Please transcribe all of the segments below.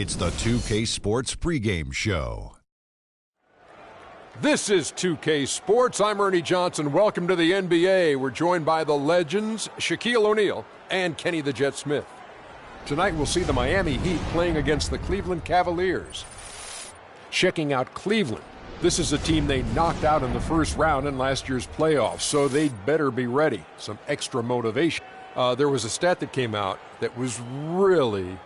It's the 2K Sports pregame show. This is 2K Sports. I'm Ernie Johnson. Welcome to the NBA. We're joined by the legends, Shaquille O'Neal and Kenny the Jet Smith. Tonight we'll see the Miami Heat playing against the Cleveland Cavaliers. Checking out Cleveland. This is a team they knocked out in the first round in last year's playoffs, so they'd better be ready. Some extra motivation. There was a stat that came out that was really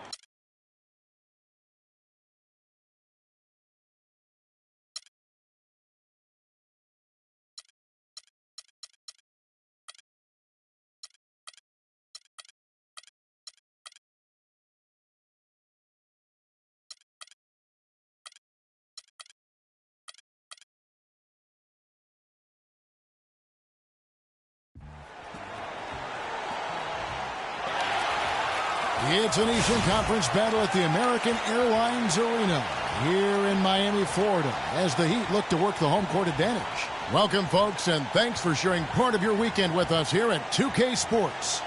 It's an Eastern Conference battle at the American Airlines Arena here in Miami, Florida, as the Heat look to work the home court advantage. Welcome, folks, and thanks for sharing part of your weekend with us here at 2K Sports.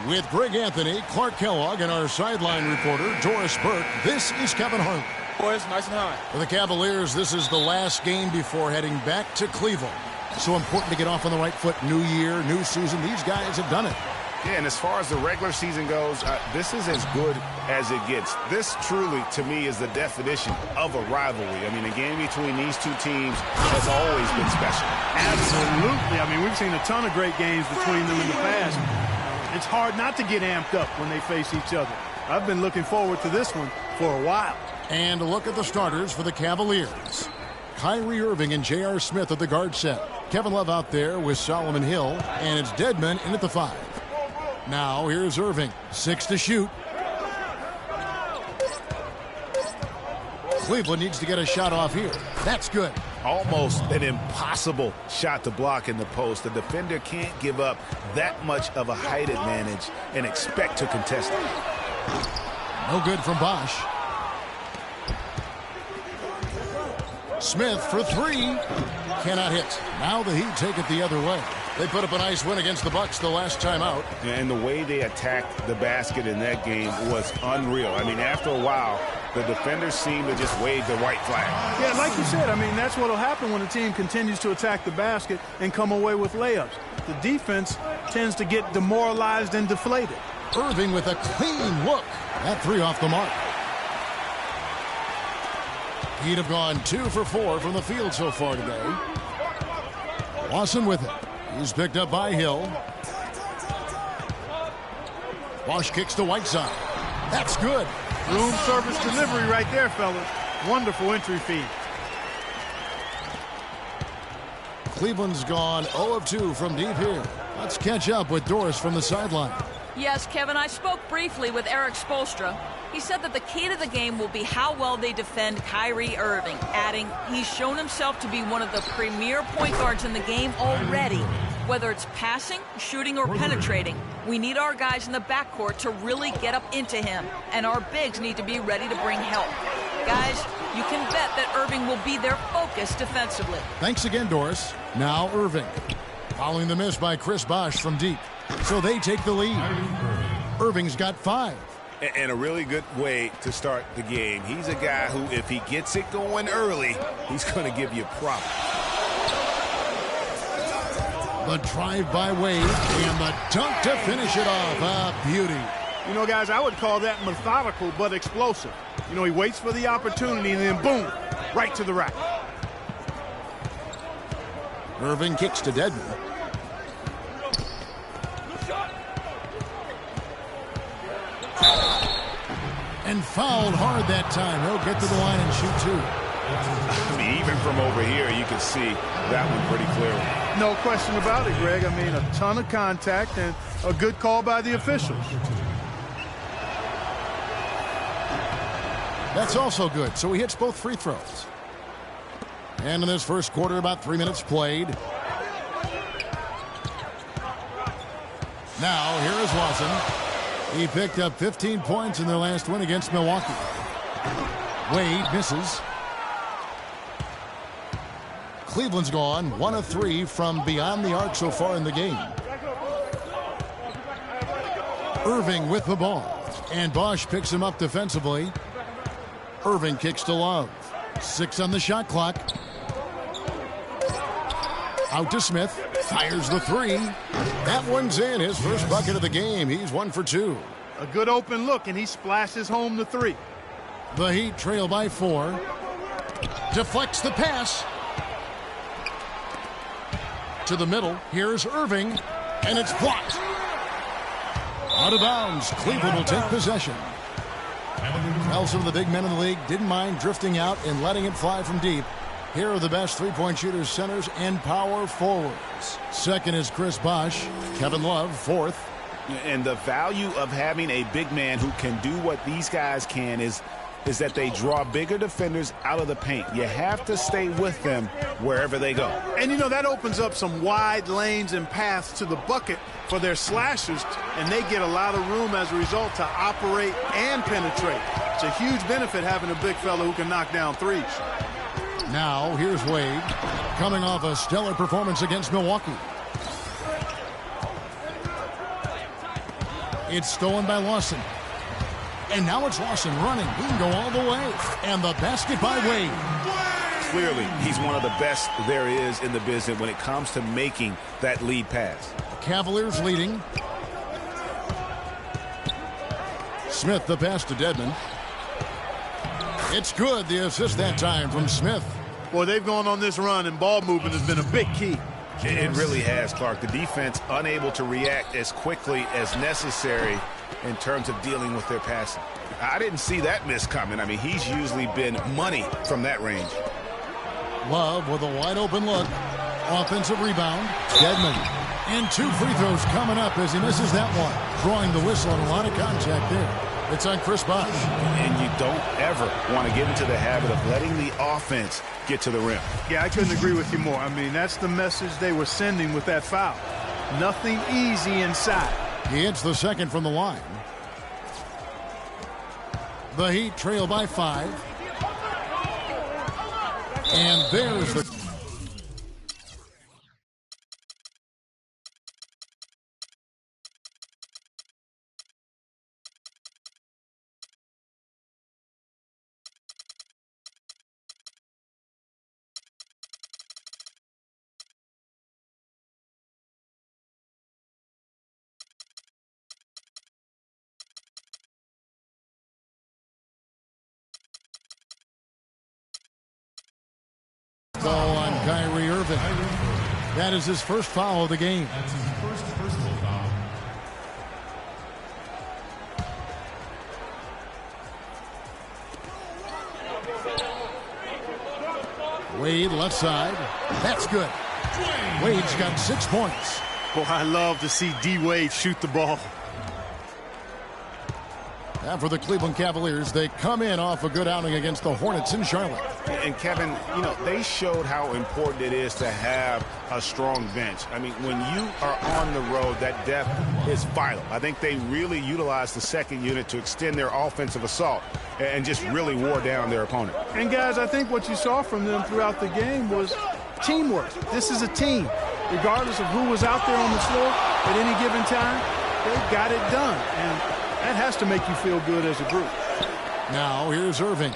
With Greg Anthony, Clark Kellogg, and our sideline reporter, Doris Burke, this is Kevin Harlan. Boys, nice and high. For the Cavaliers, this is the last game before heading back to Cleveland. So important to get off on the right foot. New year, new season. These guys have done it. Yeah, and as far as the regular season goes, this is as good as it gets. This truly, to me, is the definition of a rivalry. I mean, the game between these two teams has always been special. Absolutely. I mean, we've seen a ton of great games between them in the past. It's hard not to get amped up when they face each other. I've been looking forward to this one for a while. And a look at the starters for the Cavaliers. Kyrie Irving and J.R. Smith at the guard set. Kevin Love out there with Solomon Hill, and it's Dedmon in at the 5. Now, here's Irving. 6 to shoot. Cleveland needs to get a shot off here. That's good. Almost an impossible shot to block in the post. The defender can't give up that much of a height advantage and expect to contest it. No good from Bosch. Smith for 3. Cannot hit. Now the Heat take it the other way. They put up a nice win against the Bucks the last time out. And the way they attacked the basket in that game was unreal. I mean, after a while, the defenders seemed to just wave the white flag. Yeah, like you said, I mean, that's what will happen when a team continues to attack the basket and come away with layups. The defense tends to get demoralized and deflated. Irving with a clean look. That 3 off the mark. He'd have gone 2 for 4 from the field so far today. Lawson with it. He's picked up by Hill. Bosch kicks to Whiteside. That's good. Room service delivery right there, fellas. Wonderful entry feed. Cleveland's gone 0 of 2 from deep here. Let's catch up with Doris from the sideline. Yes, Kevin, I spoke briefly with Eric Spoelstra. He said that the key to the game will be how well they defend Kyrie Irving, adding he's shown himself to be one of the premier point guards in the game already. Whether it's passing, shooting, or penetrating, we need our guys in the backcourt to really get up into him, and our bigs need to be ready to bring help. Guys, you can bet that Irving will be their focus defensively. Thanks again, Doris. Now Irving. Following the miss by Chris Bosch from deep. So they take the lead. Irving's got 5. And a really good way to start the game. He's a guy who, if he gets it going early, he's going to give you a problem. The drive by Wade and the dunk to finish it off. A beauty. You know, guys, I would call that methodical but explosive. You know, he waits for the opportunity and then boom, right to the rack. Irving kicks to Dedmon. And fouled hard that time. He'll get to the line and shoot 2. I mean, even from over here, you can see that one pretty clearly. No question about it, Greg. I mean, a ton of contact and a good call by the officials. That's also good. So he hits both free throws. And in this first quarter, about 3 minutes played. Now, here is Lawson. He picked up 15 points in their last win against Milwaukee. Wade misses. Cleveland's gone 1 of 3 from beyond the arc so far in the game. Irving with the ball. And Bosch picks him up defensively. Irving kicks to Love. 6 on the shot clock. Out to Smith. Fires the 3. That one's in. His first bucket of the game. He's 1 for 2. A good open look, and he splashes home the 3. The Heat trail by 4. Deflects the pass. To the middle. Here's Irving. And it's blocked. Out of bounds. Cleveland will take possession. Well, some of the big men in the league didn't mind drifting out and letting it fly from deep. Here are the best three-point shooters, centers, and power forwards. Second is Chris Bosh. Kevin Love, fourth. And the value of having a big man who can do what these guys can is that they draw bigger defenders out of the paint. You have to stay with them wherever they go. And, you know, that opens up some wide lanes and paths to the bucket for their slashers, and they get a lot of room as a result to operate and penetrate. It's a huge benefit having a big fella who can knock down threes. Now, here's Wade, coming off a stellar performance against Milwaukee. It's stolen by Lawson. And now it's Lawson running. He can go all the way. And the basket by Wade. Clearly, he's one of the best there is in the business when it comes to making that lead pass. Cavaliers leading. Smith the pass to Dedmon. It's good. The assist that time from Smith. Boy, they've gone on this run, and ball movement has been a big key. It really has, Clark. The defense unable to react as quickly as necessary in terms of dealing with their passing. I didn't see that miss coming. I mean, he's usually been money from that range. Love with a wide open look. Offensive rebound. Dedmon. And 2 free throws coming up as he misses that one. Drawing the whistle and a lot of contact there. It's on Chris Bosh. And you don't ever want to get into the habit of letting the offense get to the rim. Yeah, I couldn't agree with you more. I mean, that's the message they were sending with that foul. Nothing easy inside. He hits the second from the line. The Heat trail by 5. And there's the... on Kyrie Irving. That is his first foul of the game. That's his first personal foul. Wade left side. That's good. Wade's got 6 points. Boy, I love to see D. Wade shoot the ball. And for the Cleveland Cavaliers, they come in off a good outing against the Hornets in Charlotte. And Kevin, you know, they showed how important it is to have a strong bench. I mean, when you are on the road, that depth is vital. I think they really utilized the second unit to extend their offensive assault and just really wore down their opponent. And guys, I think what you saw from them throughout the game was teamwork. This is a team. Regardless of who was out there on the floor at any given time, they got it done. And that has to make you feel good as a group. Now, here's Irving.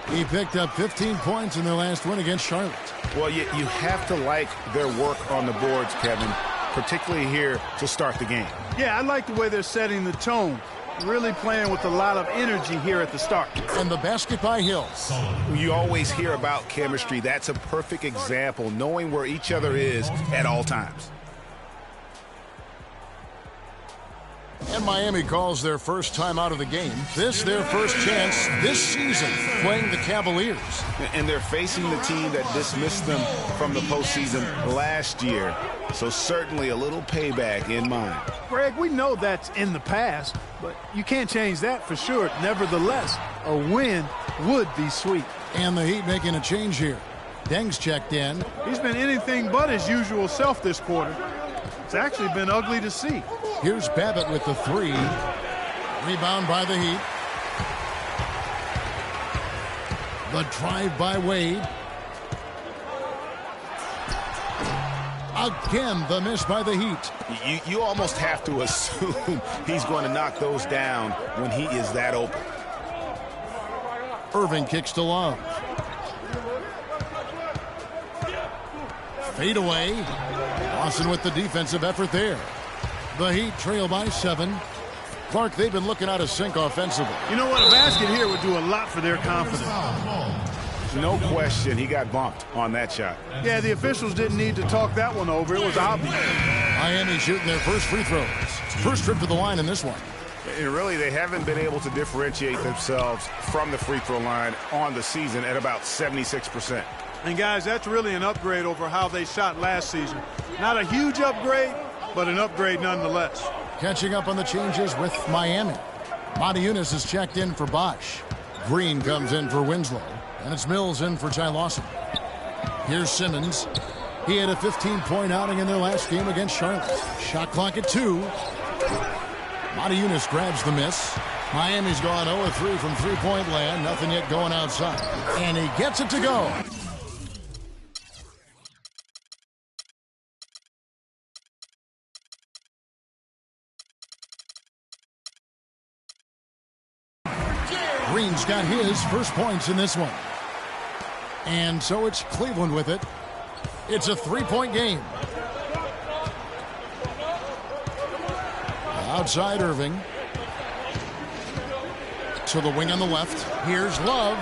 He picked up 15 points in their last win against Charlotte. Well, you have to like their work on the boards, Kevin, particularly here to start the game. Yeah, I like the way they're setting the tone. Really playing with a lot of energy here at the start. And the basket by Hills. You always hear about chemistry. That's a perfect example, knowing where each other is at all times. And Miami calls their first time out of the game. This their first chance this season playing the Cavaliers. And they're facing the team that dismissed them from the postseason last year. So certainly a little payback in mind. Greg, we know that's in the past, but you can't change that for sure. Nevertheless, a win would be sweet. And the Heat making a change here. Deng's checked in. He's been anything but his usual self this quarter. It's actually been ugly to see. Here's Babbitt with the 3. Rebound by the Heat. The drive by Wade. Again, the miss by the Heat. You almost have to assume he's going to knock those down when he is that open. Irving kicks to Love. Fade away. Lawson with the defensive effort there. The Heat trail by 7. Clark, they've been looking out of sync offensively. You know what? A basket here would do a lot for their confidence. No question, he got bumped on that shot. Yeah, the officials didn't need to talk that one over. It was obvious. Miami shooting their first free throws. First trip to the line in this one. And really, they haven't been able to differentiate themselves from the free throw line on the season at about 76%. And, guys, that's really an upgrade over how they shot last season. Not a huge upgrade, but an upgrade nonetheless. Catching up on the changes with Miami. Matajunas is checked in for Bosch. Green comes in for Winslow. And it's Mills in for Ty Lawson. Here's Simmons. He had a 15-point outing in their last game against Charlotte. Shot clock at 2. Matajunas grabs the miss. Miami's gone 0-3 from three-point land. Nothing yet going outside. And he gets it to go. Green's got his first points in this one. And so it's Cleveland with it. It's a 3-point game. Outside Irving. To the wing on the left. Here's Love.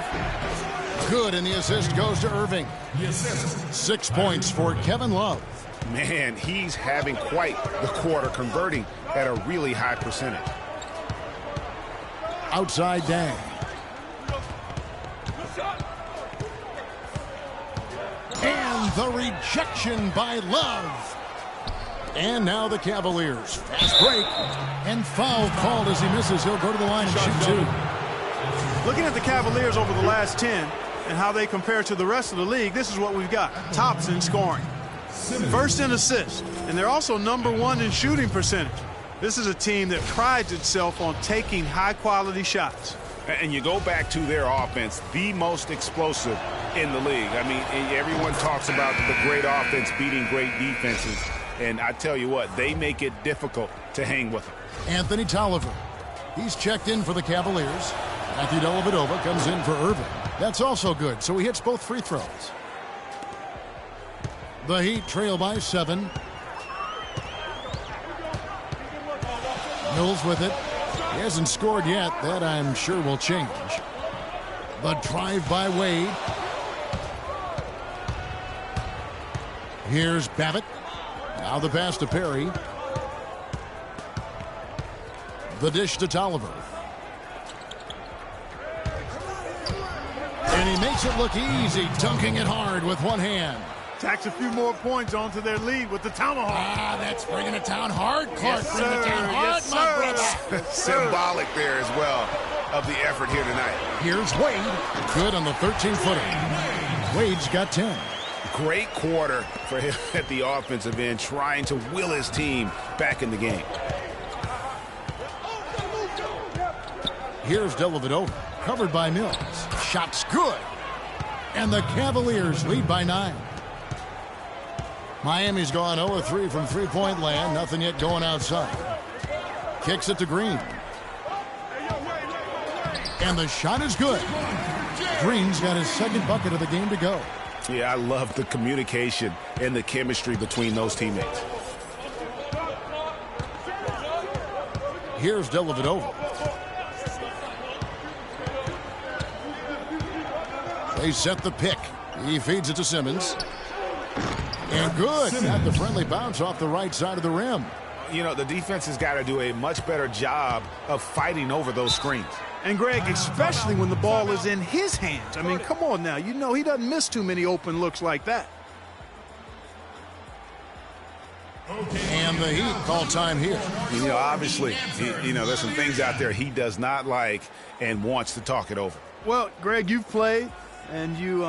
Good, and the assist goes to Irving. 6 points for Kevin Love. Man, he's having quite the quarter, converting at a really high percentage. Outside Dang. And the rejection by Love. And now the Cavaliers. Fast break. And foul called as he misses. He'll go to the line and shoot 2. Looking at the Cavaliers over the last 10 and how they compare to the rest of the league, this is what we've got. Tops in scoring. First in assists. And they're also #1 in shooting percentage. This is a team that prides itself on taking high-quality shots. And you go back to their offense, the most explosive in the league. I mean, everyone talks about the great offense beating great defenses. And I tell you what, they make it difficult to hang with them. Anthony Tolliver. He's checked in for the Cavaliers. Matthew Dellavedova comes in for Irving. That's also good, so he hits both free throws. The Heat trail by 7. Mills with it. He hasn't scored yet. That, I'm sure, will change. The drive by Wade. Here's Babbitt. Now the pass to Perry. The dish to Tolliver. And he makes it look easy, dunking it hard with one hand. Tacks a few more points onto their lead with the tomahawk. Ah, that's bringing it down hard, Clark. Yes, bringing it down hard, yes, my brother. Symbolic there as well of the effort here tonight. Here's Wade. Good on the 13-footer. Wade's got 10. Great quarter for him at the offensive end, trying to will his team back in the game. Here's Dellavedova, covered by Mills. Shot's good. And the Cavaliers lead by 9. Miami's gone 0-3 from three-point land. Nothing yet going outside. Kicks it to Green. And the shot is good. Green's got his second bucket of the game to go. Yeah, I love the communication and the chemistry between those teammates. Here's Dellavedova. They set the pick. He feeds it to Simmons. And good. Got the friendly bounce off the right side of the rim. You know, the defense has got to do a much better job of fighting over those screens. And, Greg, especially when the ball is in his hands. I mean, come on now. You know he doesn't miss too many open looks like that. And the Heat call time here. You know, obviously, there's some things out there he does not like and wants to talk it over. Well, Greg, you've played, and you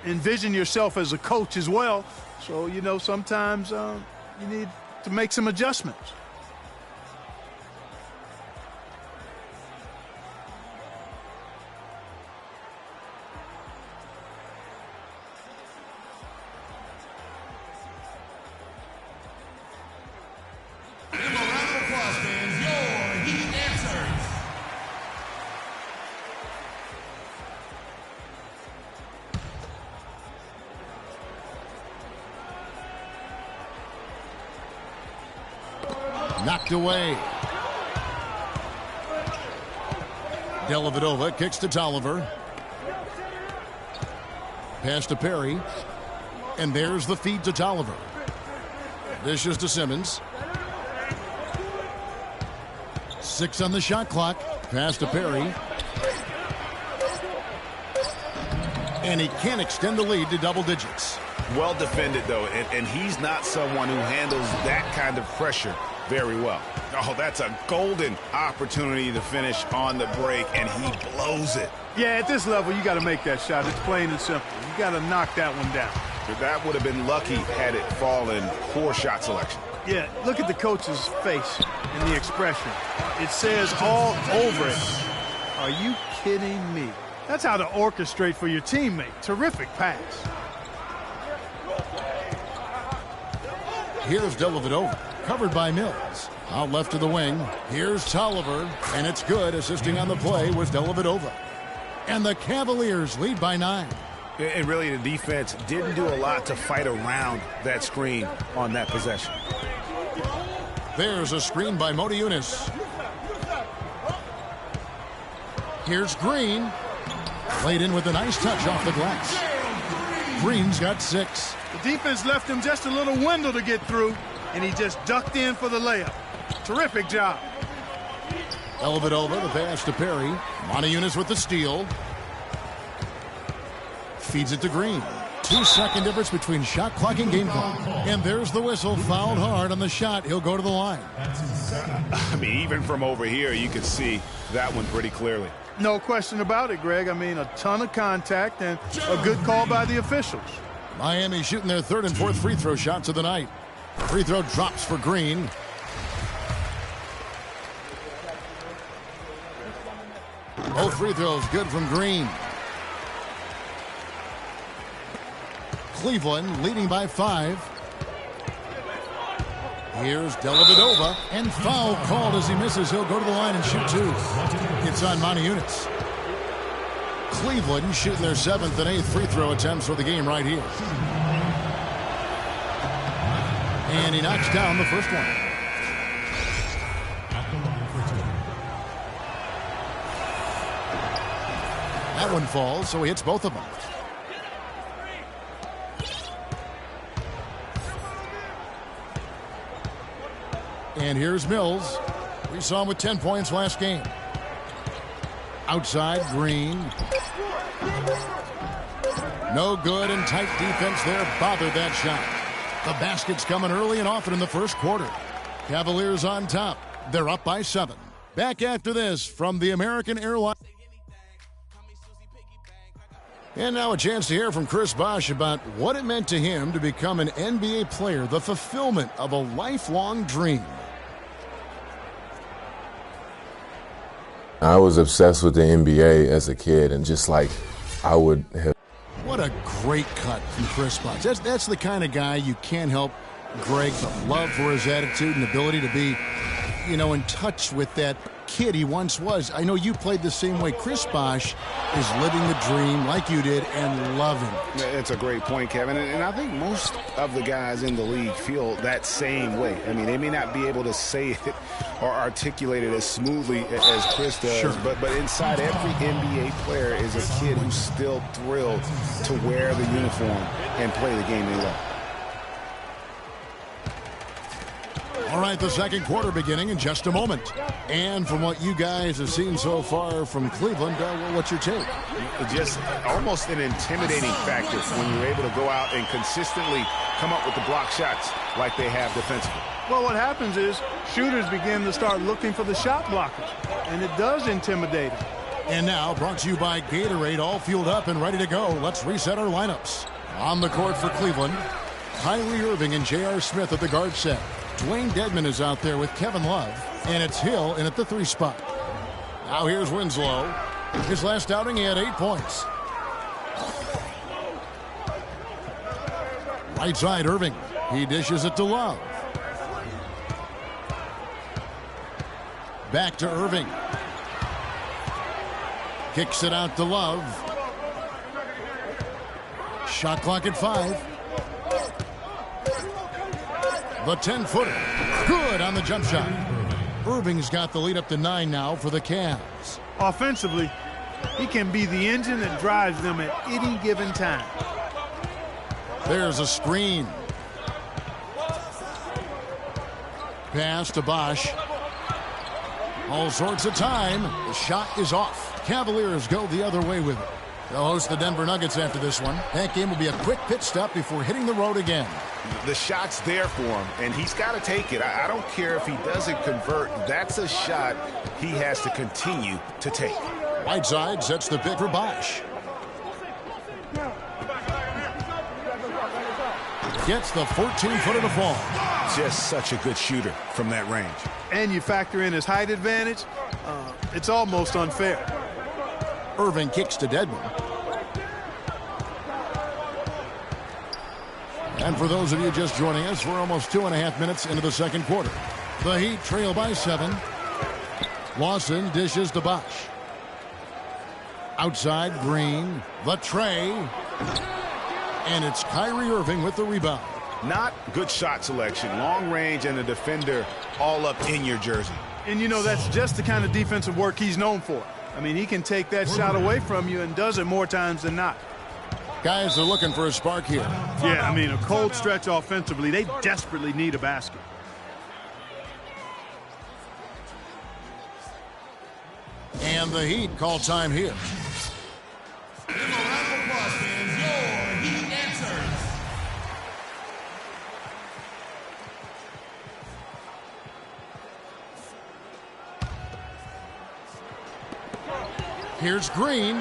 envision yourself as a coach as well. So, you know, sometimes you need to make some adjustments. Knocked away. Dellavedova kicks to Tolliver. Pass to Perry. And there's the feed to Tolliver. Dishes to Simmons. 6 on the shot clock. Pass to Perry. And he can't extend the lead to double digits. Well defended, though, and he's not someone who handles that kind of pressure very well. Oh, that's a golden opportunity to finish on the break, and he blows it. Yeah, at this level, you got to make that shot. It's plain and simple. You got to knock that one down. That would have been lucky had it fallen. Poor shot selection. Yeah, look at the coach's face and the expression. It says all over it. Are you kidding me? That's how to orchestrate for your teammate. Terrific pass. Here's Dellavedova, covered by Mills. Out left to the wing. Here's Tolliver, and it's good. Assisting on the play was Dellavedova. And the Cavaliers lead by 9. And really, the defense didn't do a lot to fight around that screen on that possession. There's a screen by Motiejunas. Here's Green. Played in with a nice touch off the glass. Green's got 6. The defense left him just a little window to get through, and he just ducked in for the layup. Terrific job. Dellavedova, the pass to Perry. Motiejunas with the steal. Feeds it to Green. 2-second difference between shot clock and game clock. And there's the whistle. Fouled hard on the shot. He'll go to the line. I mean, even from over here, you can see that one pretty clearly. No question about it, Greg. I mean, a ton of contact and a good call by the officials. Miami shooting their 3rd and 4th free throw shots of the night. Free throw drops for Green. Both free throws good from Green. Cleveland leading by 5. Here's Dellavedova, and foul called as he misses. He'll go to the line and shoot 2. It's on Motiejunas. Cleveland shooting their 7th and 8th free throw attempts for the game right here. And he knocks down the first one. That one falls, so he hits both of them. And here's Mills. We saw him with 10 points last game. Outside, Green. No good, and tight defense there bothered that shot. The basket's coming early and often in the first quarter. Cavaliers on top. They're up by 7. Back after this from the American Airlines. And now a chance to hear from Chris Bosh about what it meant to him to become an NBA player, the fulfillment of a lifelong dream. I was obsessed with the NBA as a kid, and just like I would have. What a great cut from Chris Bosh. That's the kind of guy you can't help, Greg, but love for his attitude and ability to be, in touch with that kid he once was. I know you played the same way. Chris Bosh is living the dream like you did and loving it. It's a great point, Kevin. And I think most of the guys in the league feel that same way. I mean, they may not be able to say it or articulate it as smoothly as Chris does, sure. but inside every NBA player is a kid who's still thrilled to wear the uniform and play the game they love. All right, the second quarter beginning in just a moment. And from what you guys have seen so far from Cleveland, what's your take? Just almost an intimidating factor when you're able to go out and consistently come up with the block shots like they have defensively. Well, what happens is shooters begin to start looking for the shot blockers, and it does intimidate them. And now, brought to you by Gatorade, all fueled up and ready to go. Let's reset our lineups. On the court for Cleveland, Kyrie Irving and J.R. Smith at the guard set. Dwayne Dedmon is out there with Kevin Love, and it's Hill in at the 3 spot. Now here's Winslow. His last outing, he had 8 points. Right side, Irving. He dishes it to Love. Back to Irving. Kicks it out to Love. Shot clock at 5. The 10-footer. Good on the jump shot. Irving's got the lead up to 9 now for the Cavs. Offensively, he can be the engine that drives them at any given time. There's a screen. Pass to Bosch. All sorts of time. The shot is off. Cavaliers go the other way with it. They'll host the Denver Nuggets after this one. That game will be a quick pit stop before hitting the road again. The shot's there for him, and he's got to take it. I don't care if he doesn't convert. That's a shot he has to continue to take. Whiteside sets the pick for Bosch. Gets the 14-footer to fall. Just such a good shooter from that range. And you factor in his height advantage, it's almost unfair. Irving kicks to Dedmon. And for those of you just joining us, we're almost 2.5 minutes into the second quarter. The Heat trail by 7. Lawson dishes to Bosch. Outside, Green. The tray. And it's Kyrie Irving with the rebound. Not good shot selection. Long range and a defender all up in your jersey. And, you know, that's just the kind of defensive work he's known for. I mean, he can take that shot away from you and does it more times than not. Guys are looking for a spark here. Yeah, I mean, a cold stretch offensively. They desperately need a basket. And the Heat call time here. Here's Green.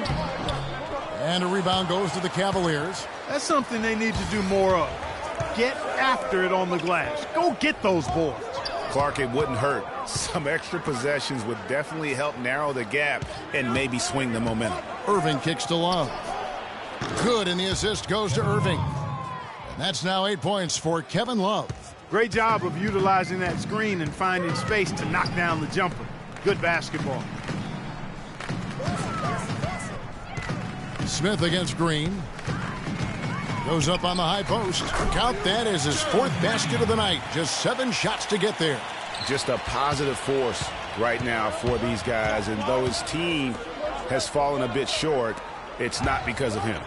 And a rebound goes to the Cavaliers. That's something they need to do more of. Get after it on the glass. Go get those boards. Clark, it wouldn't hurt. Some extra possessions would definitely help narrow the gap and maybe swing the momentum. Irving kicks to Love. Good, and the assist goes to Irving. And that's now 8 points for Kevin Love. Great job of utilizing that screen and finding space to knock down the jumper. Good basketball. Smith against Green. Goes up on the high post. Count that as his 4th basket of the night. Just 7 shots to get there. Just a positive force right now for these guys. And though his team has fallen a bit short, it's not because of him.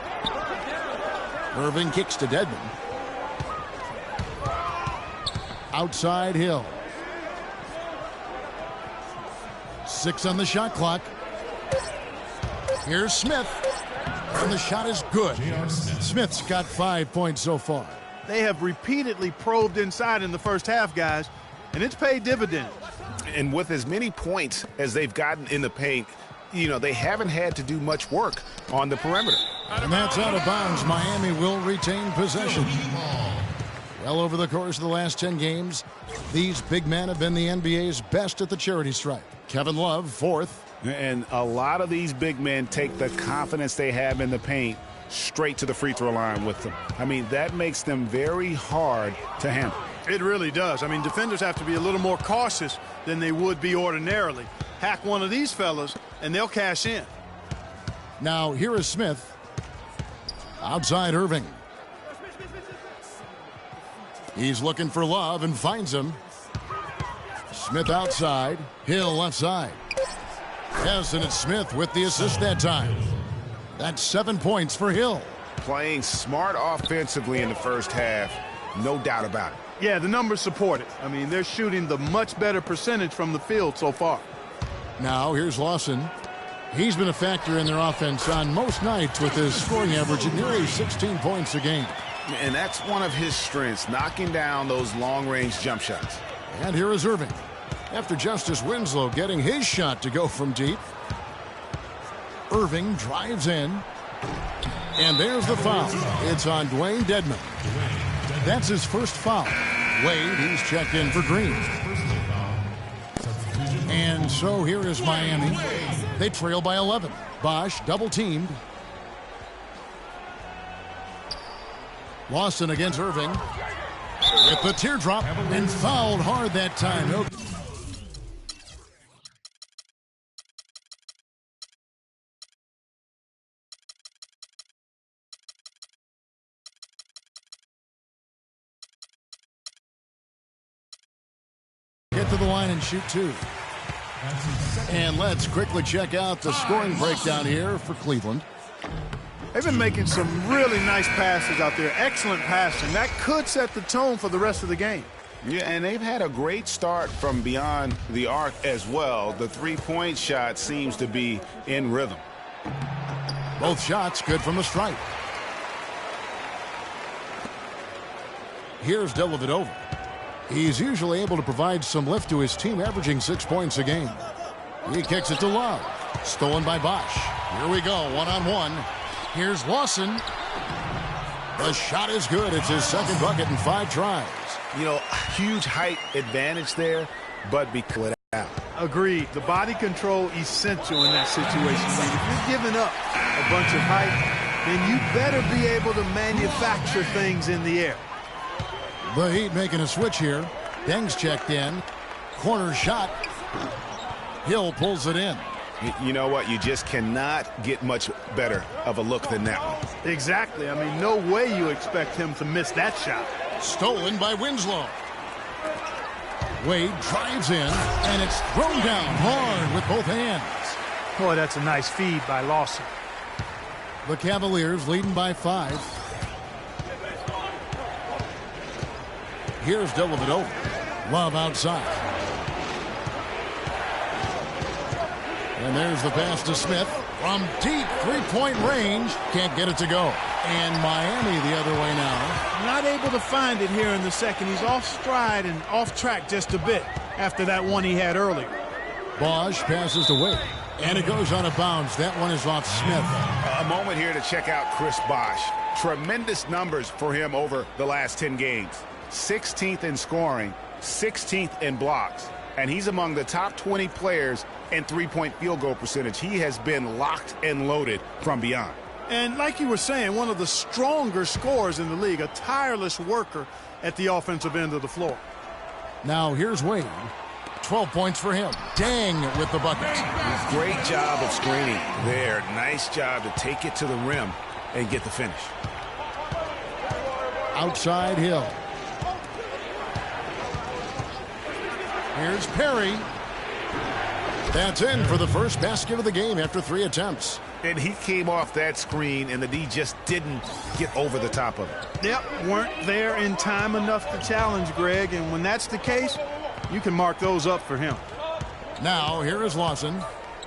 Irving kicks to Dedmon. Outside Hill. 6 on the shot clock. Here's Smith. And the shot is good. Smith's got 5 points so far. They have repeatedly probed inside in the first half, guys, and it's paid dividends. And with as many points as they've gotten in the paint, you know, they haven't had to do much work on the perimeter. And that's out of bounds. Miami will retain possession. Well, over the course of the last 10 games, these big men have been the NBA's best at the charity stripe. Kevin Love, 4th. And a lot of these big men take the confidence they have in the paint straight to the free throw line with them. I mean, that makes them very hard to handle. It really does. I mean, defenders have to be a little more cautious than they would be ordinarily. Hack one of these fellas, and they'll cash in. Now, here is Smith. Outside Irving. He's looking for Love and finds him. Smith outside. Hill left side. Yes, and it's Smith with the assist that time. That's 7 points for Hill. Playing smart offensively in the first half, no doubt about it. Yeah, the numbers support it. I mean, they're shooting the much better percentage from the field so far. Now, here's Lawson. He's been a factor in their offense on most nights with his scoring average at nearly 16 points a game. And that's one of his strengths, knocking down those long-range jump shots. And here is Irving. After Justice Winslow getting his shot to go from deep. Irving drives in. And there's the foul. It's on Dwayne Dedmon. That's his first foul. Wade, he's checked in for Green. And so here is Miami. They trail by 11. Bosch double-teamed. Lawson against Irving. With the teardrop and fouled hard that time. line and shoot 2. And let's quickly check out the scoring breakdown here for Cleveland. They've been making some really nice passes out there. Excellent passing. That could set the tone for the rest of the game. Yeah, and they've had a great start from beyond the arc as well. The three-point shot seems to be in rhythm. Both shots good from the stripe. Here's Dellavedova. He's usually able to provide some lift to his team, averaging 6 points a game. He kicks it to Love. Stolen by Bosch. Here we go, one-on-one. Here's Lawson. The shot is good. It's his second bucket in 5 tries. You know, huge height advantage there, but be clear out. Agreed. The body control essential in that situation. If you're giving up a bunch of height, then you better be able to manufacture things in the air. The Heat making a switch here. Deng's checked in. Corner shot. Hill pulls it in. You know what? You just cannot get much better of a look than that one. Exactly. I mean, no way you expect him to miss that shot. Stolen by Winslow. Wade drives in, and it's thrown down hard with both hands. Boy, that's a nice feed by Lawson. The Cavaliers leading by 5. Here's Dellavedova. Love outside. And there's the pass to Smith. From deep three-point range. Can't get it to go. And Miami the other way now. Not able to find it here in the second. He's off stride and off track just a bit after that one he had earlier. Bosch passes to Wade. And it goes out of bounds. That one is off Smith. A moment here to check out Chris Bosch. Tremendous numbers for him over the last 10 games. 16th in scoring, 16th in blocks. And he's among the top 20 players in three-point field goal percentage. He has been locked and loaded from beyond. And like you were saying, one of the stronger scorers in the league, a tireless worker at the offensive end of the floor. Now here's Wade. 12 points for him. Deng with the bucket. Great job of screening there. Nice job to take it to the rim and get the finish. Outside Hill. Here's Perry. That's in for the first basket of the game after 3 attempts. And he came off that screen, and the D just didn't get over the top of it. Yep, weren't there in time enough to challenge Greg, and when that's the case, you can mark those up for him. Now, here is Lawson.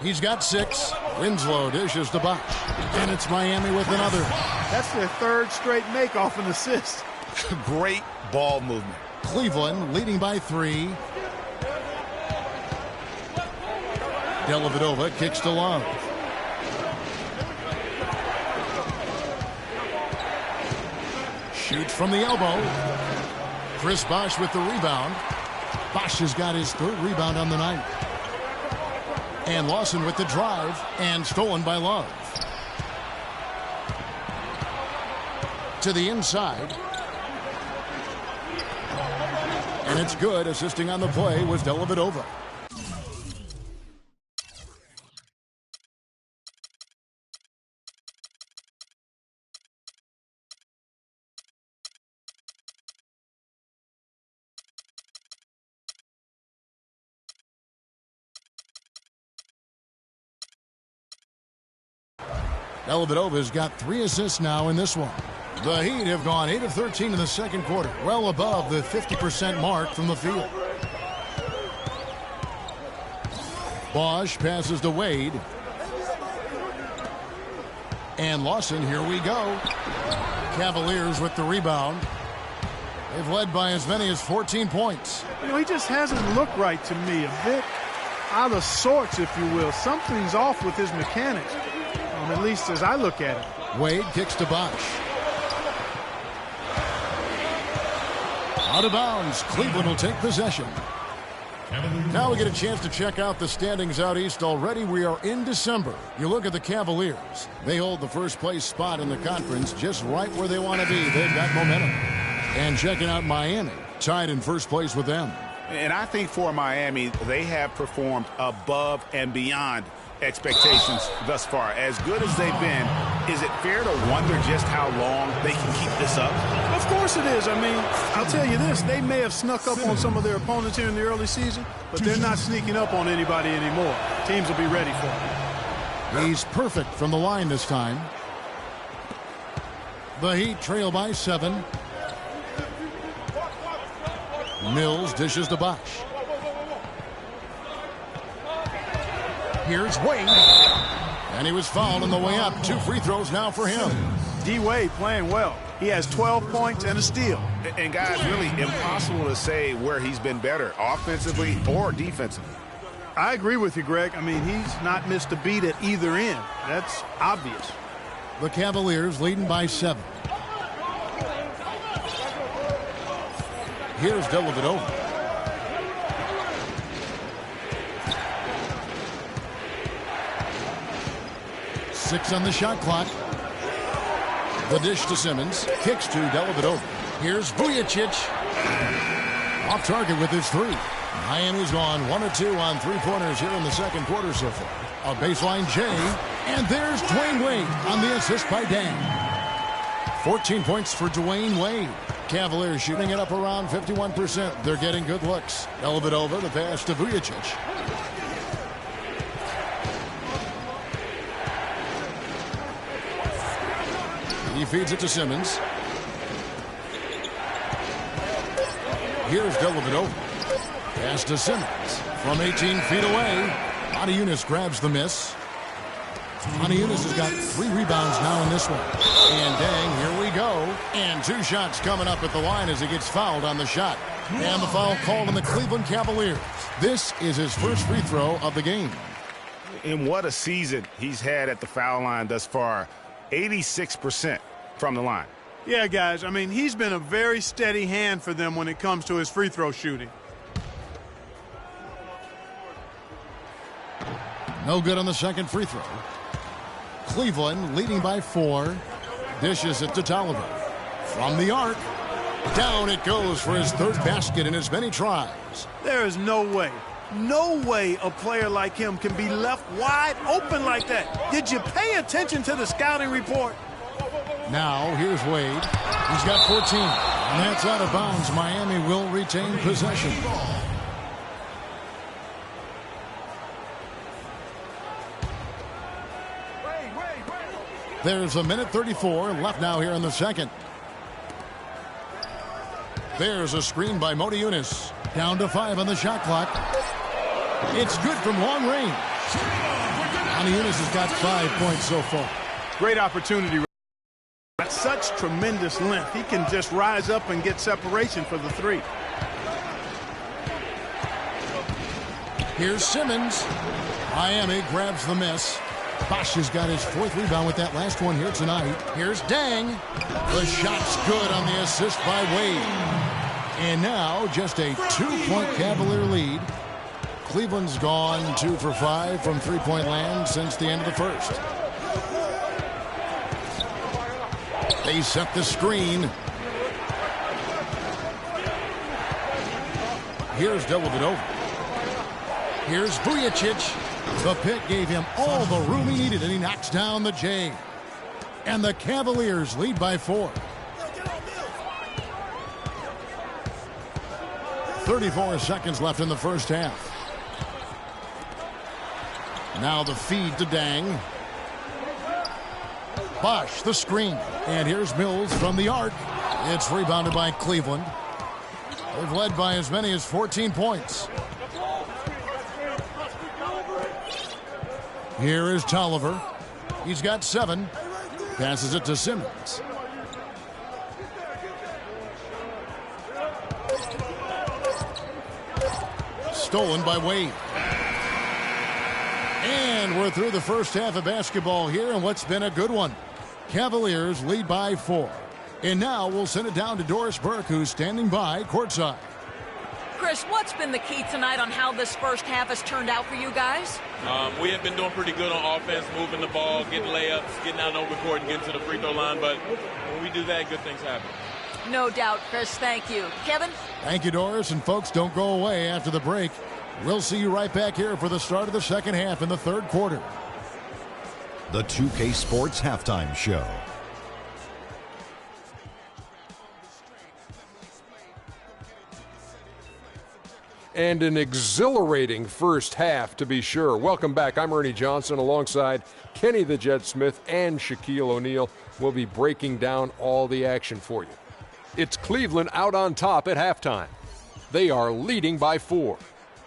He's got 6. Winslow dishes to Bosch. And it's Miami with another. That's their 3rd straight make off an assist. Great ball movement. Cleveland leading by 3. Dellavedova kicks to Love. Shoots from the elbow. Chris Bosch with the rebound. Bosch has got his 3rd rebound on the night. And Lawson with the drive, and stolen by Love. To the inside. And it's good. Assisting on the play was Dellavedova. Dellavedova's got 3 assists now in this one. The Heat have gone 8 of 13 in the second quarter, well above the 50% mark from the field. Bosch passes to Wade. And Lawson, here we go. Cavaliers with the rebound. They've led by as many as 14 points. You know, he just hasn't looked right to me. A bit out of sorts, if you will. Something's off with his mechanics, at least as I look at it. Wade kicks to Bosch. Out of bounds. Cleveland will take possession. Now we get a chance to check out the standings out east. Already we are in December. You look at the Cavaliers. They hold the first place spot in the conference just right where they want to be. They've got momentum. And checking out Miami, tied in first place with them. And I think for Miami, they have performed above and beyond expectations thus far. As good as they've been, is it fair to wonder just how long they can keep this up? Of course it is. I mean, I'll tell you this. They may have snuck up on some of their opponents here in the early season, but they're not sneaking up on anybody anymore. Teams will be ready for it. He's perfect from the line this time. The Heat trail by 7. Mills dishes to Bosh. Here's Wade. And he was fouled on the way up. 2 free throws now for him. D-Wade playing well. He has 12 points and a steal. And guys, really impossible to say where he's been better, offensively or defensively. I agree with you, Greg. I mean, he's not missed a beat at either end. That's obvious. The Cavaliers leading by 7. Here's Dellavedova. Six on the shot clock. The dish to Simmons. Kicks to Dellavedova. Here's Vujicic. Off target with his 3. Miami's gone 1 of 2 on 3-pointers here in the second quarter so far. A baseline J. And there's Dwayne Wade on the assist by Dan. 14 points for Dwayne Wade. Cavaliers shooting it up around 51%. They're getting good looks. Dellavedova, the pass to Vujicic. He feeds it to Simmons. Here's Dellavedova. Pass to Simmons. From 18 feet away. Adiunas grabs the miss. Adiunas has got 3 rebounds now in this one. And dang, here we go. And 2 shots coming up at the line as he gets fouled on the shot. And the foul called on the Cleveland Cavaliers. This is his first free throw of the game. And what a season he's had at the foul line thus far. 86% from the line. Yeah, guys, I mean, he's been a very steady hand for them when it comes to his free throw shooting. No good on the second free throw. Cleveland leading by 4. Dishes it to Tolliver. From the arc. Down it goes for his 3rd basket in as many tries. There is no way a player like him can be left wide open like that. Did you pay attention to the scouting report? Now here's Wade. He's got 14. And that's out of bounds. Miami will retain possession. There's a minute 34 left now here in the second. There's a screen by Modiunas. Down to 5 on the shot clock. It's good from long range. Modiunas has got 5 points so far. Great opportunity. At such tremendous length, he can just rise up and get separation for the 3. Here's Simmons. Miami grabs the miss. Bosh has got his 4th rebound with that last one here tonight. Here's Dang. The shot's good on the assist by Wade. And now just a 2-point Cavalier lead. Cleveland's gone 2 for 5 from 3-point land since the end of the first. They set the screen. Here's Dellavedova. Here's Vujicic. The pick gave him all the room he needed, and he knocks down the J. And the Cavaliers lead by 4. 34 seconds left in the first half. Now the feed to Dang. Bosh, the screen. And here's Mills from the arc. It's rebounded by Cleveland. They've led by as many as 14 points. Here is Tolliver. He's got 7. Passes it to Simmons. Stolen by Wade. And we're through the first half of basketball here in what's been a good one. Cavaliers lead by 4. And now we'll send it down to Doris Burke, who's standing by courtside. Chris, what's been the key tonight on how this first half has turned out for you guys? We have been doing pretty good on offense, moving the ball, getting layups, getting out on the court and getting to the free throw line. But when we do that, good things happen. No doubt, Chris. Thank you. Kevin? Thank you, Doris. And folks, don't go away after the break. We'll see you right back here for the start of the second half in the third quarter. The 2K Sports Halftime Show. And an exhilarating first half, to be sure. Welcome back. I'm Ernie Johnson alongside Kenny the Jet Smith and Shaquille O'Neal. We'll be breaking down all the action for you. It's Cleveland out on top at halftime. They are leading by 4.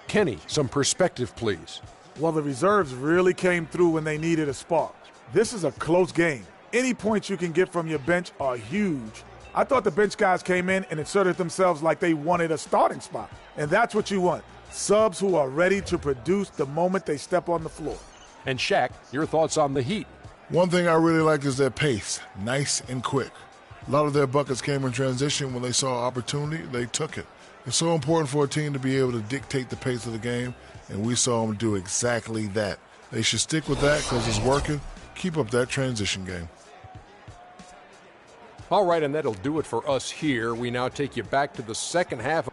Kenny, some perspective, please. Well, the reserves really came through when they needed a spark. This is a close game. Any points you can get from your bench are huge. I thought the bench guys came in and inserted themselves like they wanted a starting spot. And that's what you want. Subs who are ready to produce the moment they step on the floor. And Shaq, your thoughts on the Heat? One thing I really like is their pace. Nice and quick. A lot of their buckets came in transition. When they saw opportunity, they took it. It's so important for a team to be able to dictate the pace of the game, and we saw them do exactly that. They should stick with that because it's working. Keep up that transition game. All right, and that'll do it for us here. We now take you back to the second half.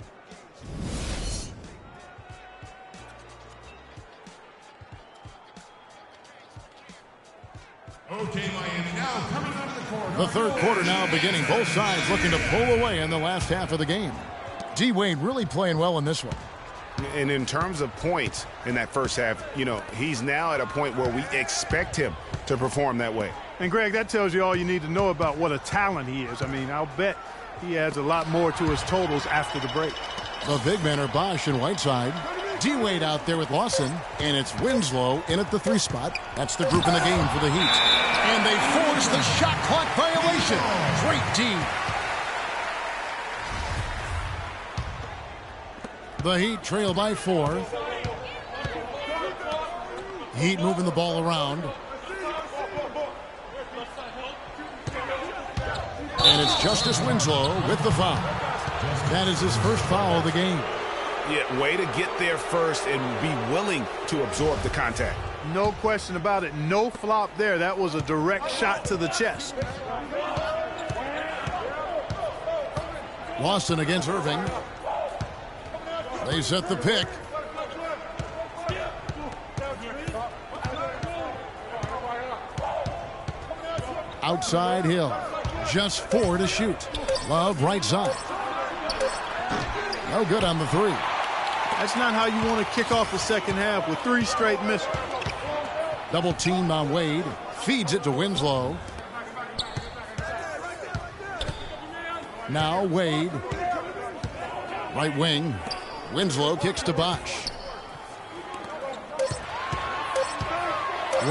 Okay, Miami, now coming out of the corner. The third quarter now beginning. Both sides looking to pull away in the last half of the game. D-Wade really playing well in this one. And in terms of points in that first half, he's now at a point where we expect him to perform that way. And, Greg, that tells you all you need to know about what a talent he is. I mean, I'll bet he adds a lot more to his totals after the break. The big men are Bosh and Whiteside. D-Wade out there with Lawson, and it's Winslow in at the 3 spot. That's the group in the game for the Heat. And they force the shot clock violation. Great D. The Heat trail by 4. Heat moving the ball around. And it's Justice Winslow with the foul. That is his first foul of the game. Yeah, way to get there first and be willing to absorb the contact. No question about it. No flop there. That was a direct shot to the chest. Lawson against Irving. They set the pick. Outside Hill. Just 4 to shoot. Love right side. No good on the 3. That's not how you want to kick off the second half with 3 straight misses. Double team on Wade. Feeds it to Winslow. Now Wade. Right wing. Winslow kicks to Bosh.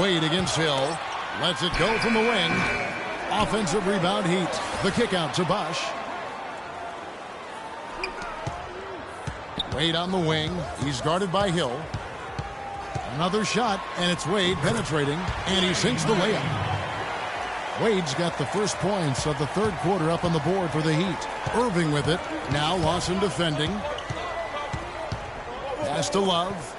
Wade against Hill. Lets it go from the wing. Offensive rebound Heat. The kick out to Bosh. Wade on the wing. He's guarded by Hill. Another shot, and it's Wade penetrating, and he sinks the layup. Wade's got the first points of the third quarter up on the board for the Heat. Irving with it. Now Lawson defending. Pass to Love.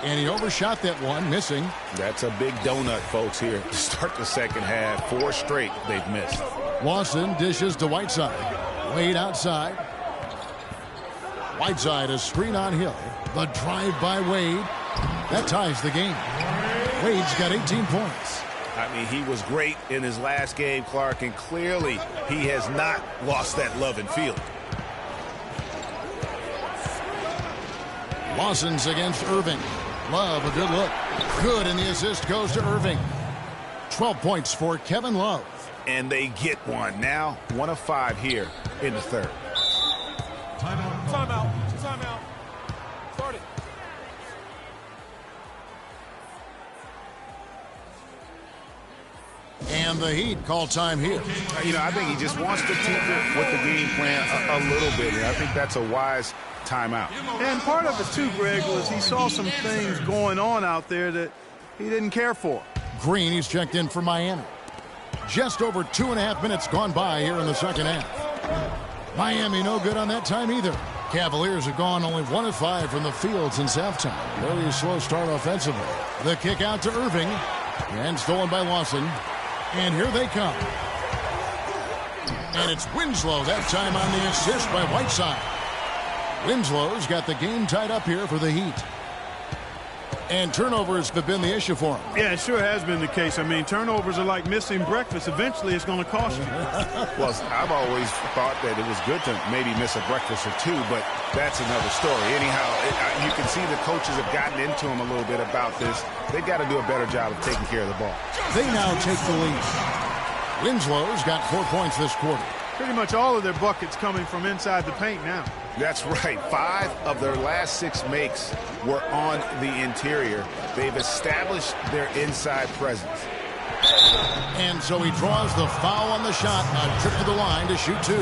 And he overshot that one, missing. That's a big donut, folks, here to start the second half. 4 straight they've missed. Lawson dishes to Whiteside. Wade outside. Whiteside a screen on Hill. The drive by Wade. That ties the game. Wade's got 18 points. I mean, he was great in his last game, Clark, and clearly he has not lost that love and feel. Lawson's against Irving. Love, a good look. Good, and the assist goes to Irving. 12 points for Kevin Love. And they get one. Now 1 of 5 here in the third. Timeout. Timeout. Timeout. Start it. And the Heat call time here. I think he just wants to tinker with the game plan a little bit. And I think that's a wise timeout. And part of it, too, Greg, was he saw some things going on out there that he didn't care for. Green, he's checked in for Miami. Just over 2.5 minutes gone by here in the second half. Miami no good on that time either. Cavaliers have gone only 1 of 5 from the field since halftime. Very slow start offensively. The kick out to Irving. And stolen by Lawson. And here they come. And it's Winslow that time on the assist by Whiteside. Winslow's got the game tied up here for the Heat. And turnovers have been the issue for him. Yeah, it sure has been the case. I mean, turnovers are like missing breakfast. Eventually, it's going to cost you. Well, I've always thought that it was good to maybe miss a breakfast or two, but that's another story. Anyhow, you can see the coaches have gotten into him a little bit about this. They've got to do a better job of taking care of the ball. They now take the lead. Winslow's got 4 points this quarter. Pretty much all of their buckets coming from inside the paint now. That's right. 5 of their last 6 makes were on the interior. They've established their inside presence. And so he draws the foul on the shot. A trip to the line to shoot 2.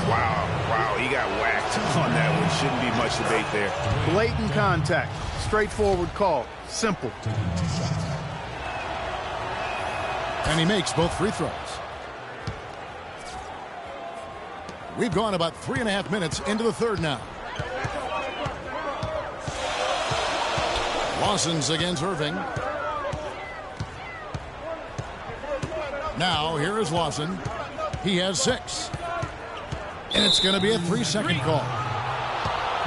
Wow, he got whacked on that one. Shouldn't be much debate there. Blatant contact. Straightforward call. Simple. And he makes both free throws. We've gone about 3.5 minutes into the third now. Lawson's against Irving. Now, here is Lawson. He has 6. And it's going to be a 3-second call.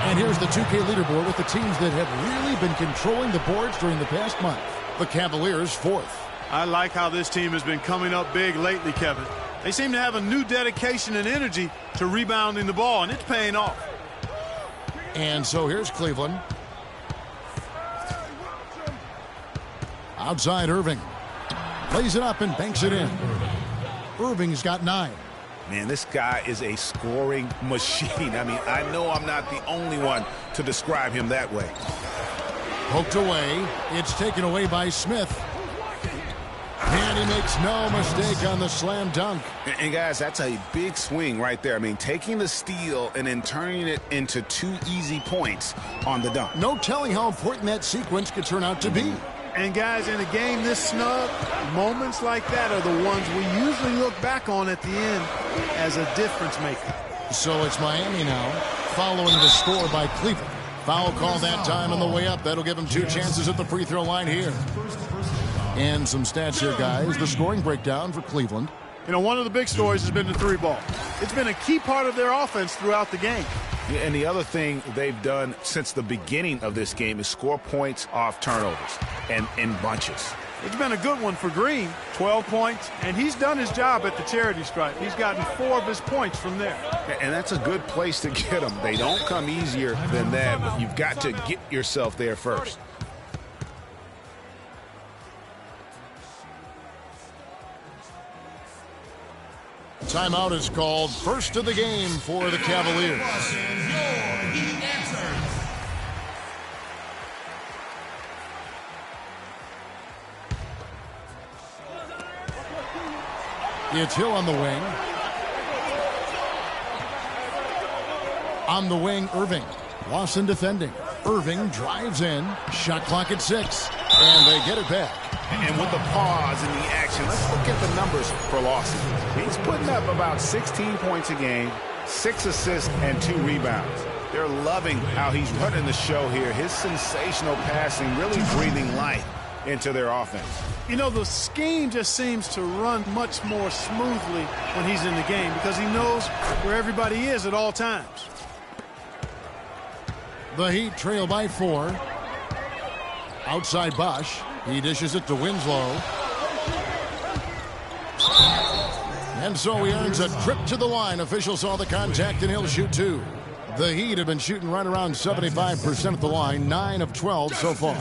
And here's the 2K leaderboard with the teams that have really been controlling the boards during the past month. The Cavaliers 4th. I like how this team has been coming up big lately, Kevin. They seem to have a new dedication and energy to rebounding the ball, and it's paying off. And so here's Cleveland. Outside Irving. Plays it up and banks it in. Irving's got 9. Man, this guy is a scoring machine. I mean, I know I'm not the only one to describe him that way. Poked away. It's taken away by Smith. And he makes no mistake on the slam dunk. And guys, that's a big swing right there. I mean, taking the steal and then turning it into 2 easy points on the dunk. No telling how important that sequence could turn out to be. And guys, in a game this snug, moments like that are the ones we usually look back on at the end as a difference maker. So it's Miami now, following the score by Cleveland. Foul call that time on the way up. That'll give him 2 chances at the free throw line here. And some stats here, guys. The scoring breakdown for Cleveland. You know, one of the big stories has been the 3-ball. It's been a key part of their offense throughout the game. Yeah, and the other thing they've done since the beginning of this game is score points off turnovers and in bunches. It's been a good one for Green, 12 points, and he's done his job at the charity stripe. He's gotten 4 of his points from there. And that's a good place to get them. They don't come easier than that, but you've got to get yourself there first. Timeout is called. First of the game for the Cavaliers. It's Hill on the wing. On the wing, Irving. Lawson defending. Irving drives in. Shot clock at 6. And they get it back. And with the pause in the action, let's look at the numbers for Lawson. He's putting up about 16 points a game, 6 assists, and 2 rebounds. They're loving how he's running the show here. His sensational passing really breathing life into their offense. You know, the scheme just seems to run much more smoothly when he's in the game because he knows where everybody is at all times. The Heat trail by 4. Outside Bosch. He dishes it to Winslow. And so he earns a trip to the line. Officials saw the contact and he'll shoot 2. The Heat have been shooting right around 75% at the line, 9 of 12 so far.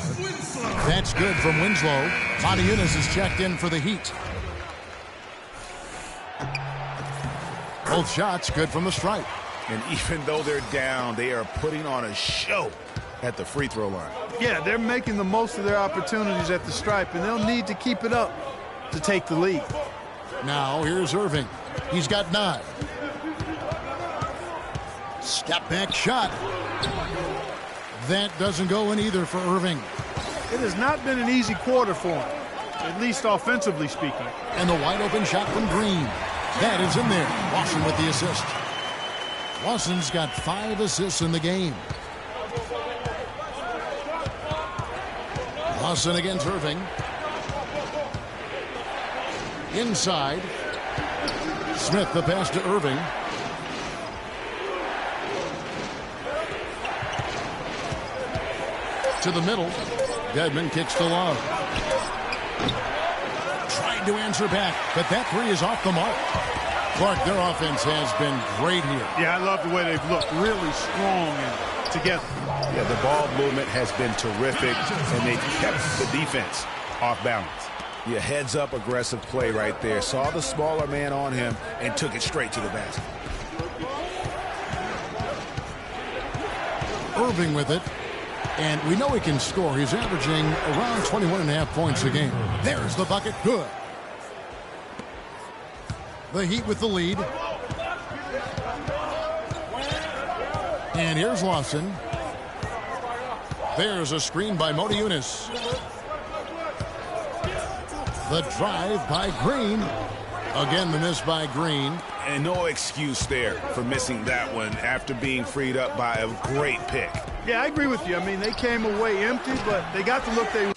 That's good from Winslow. Matajunas is checked in for the Heat. Both shots good from the stripe. And even though they're down, they are putting on a show at the free throw line. Yeah, they're making the most of their opportunities at the stripe, and they'll need to keep it up to take the lead. Now here's Irving. He's got 9. Step back shot. That doesn't go in either for Irving. It has not been an easy quarter for him, at least offensively speaking. And the wide open shot from Green. That is in there. Lawson with the assist. Lawson's got 5 assists in the game. Lawson against Irving. Inside. Smith, the pass to Irving. To the middle. Dedmon kicks to Love. Trying to answer back, but that three is off the mark. Clark, their offense has been great here. Yeah, I love the way they've looked. Really strong and together. Yeah, the ball movement has been terrific, and they've kept the defense off balance. Yeah, heads-up aggressive play right there. Saw the smaller man on him and took it straight to the basket. Irving with it. And we know he can score. He's averaging around 21.5 points a game. There's the bucket. Good. The Heat with the lead. And here's Lawson. There's a screen by Motiejunas. The drive by Green. Again, the miss by Green. And no excuse there for missing that one after being freed up by a great pick. Yeah, I agree with you. I mean, they came away empty, but they got the look they...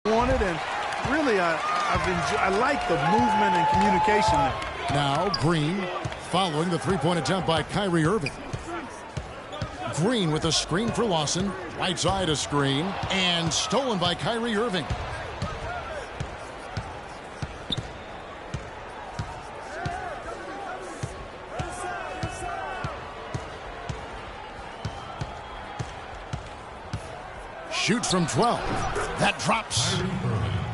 wanted, and really I like the movement and communication there. Now Green following the three-point attempt by Kyrie Irving. Green with a screen for Lawson. Right side a screen and stolen by Kyrie Irving. Shoots from 12. That drops.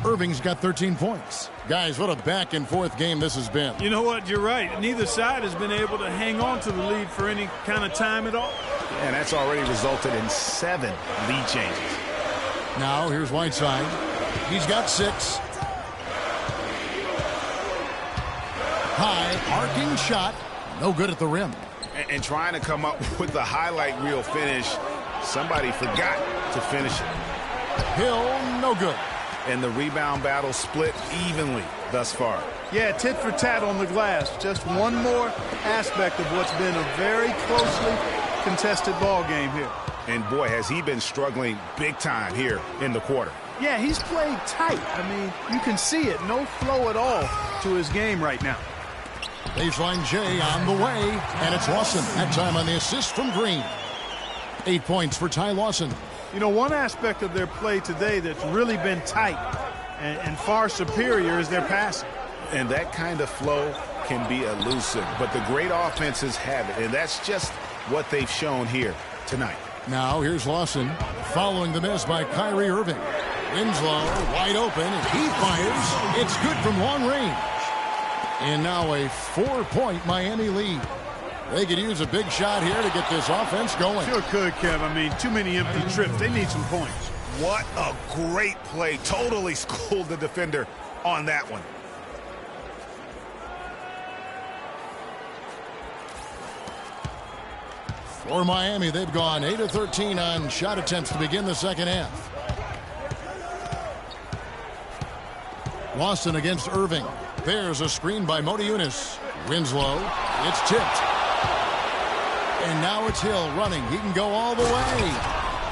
Irving's got 13 points. Guys, what a back-and-forth game this has been. You know what? You're right. Neither side has been able to hang on to the lead for any kind of time at all. And that's already resulted in 7 lead changes. Now, here's Whiteside. He's got 6. High, arcing shot. No good at the rim. And trying to come up with the highlight reel finish, somebody forgot to finish it. Hill, no good. And the rebound battle split evenly thus far. Yeah, tit for tat on the glass. Just one more aspect of what's been a very closely contested ball game here. And boy, has he been struggling big time here in the quarter. Yeah, he's played tight. I mean, you can see it. No flow at all to his game right now. Baseline J on the way, and it's Lawson. That time on the assist from Green. 8 points for Ty Lawson. You know, one aspect of their play today that's really been tight and far superior is their passing. And that kind of flow can be elusive, but the great offenses have it, and that's just what they've shown here tonight. Now here's Lawson following the miss by Kyrie Irving. Winslow wide open, and he fires. It's good from long range. And now a 4-point Miami lead. They could use a big shot here to get this offense going. Sure could, Kev. I mean, too many empty trips. They need some points. What a great play. Totally schooled the defender on that one. For Miami, they've gone 8 of 13 on shot attempts to begin the second half. Lawson against Irving. There's a screen by Motiejunas. Winslow. It's tipped. And now it's Hill running. He can go all the way.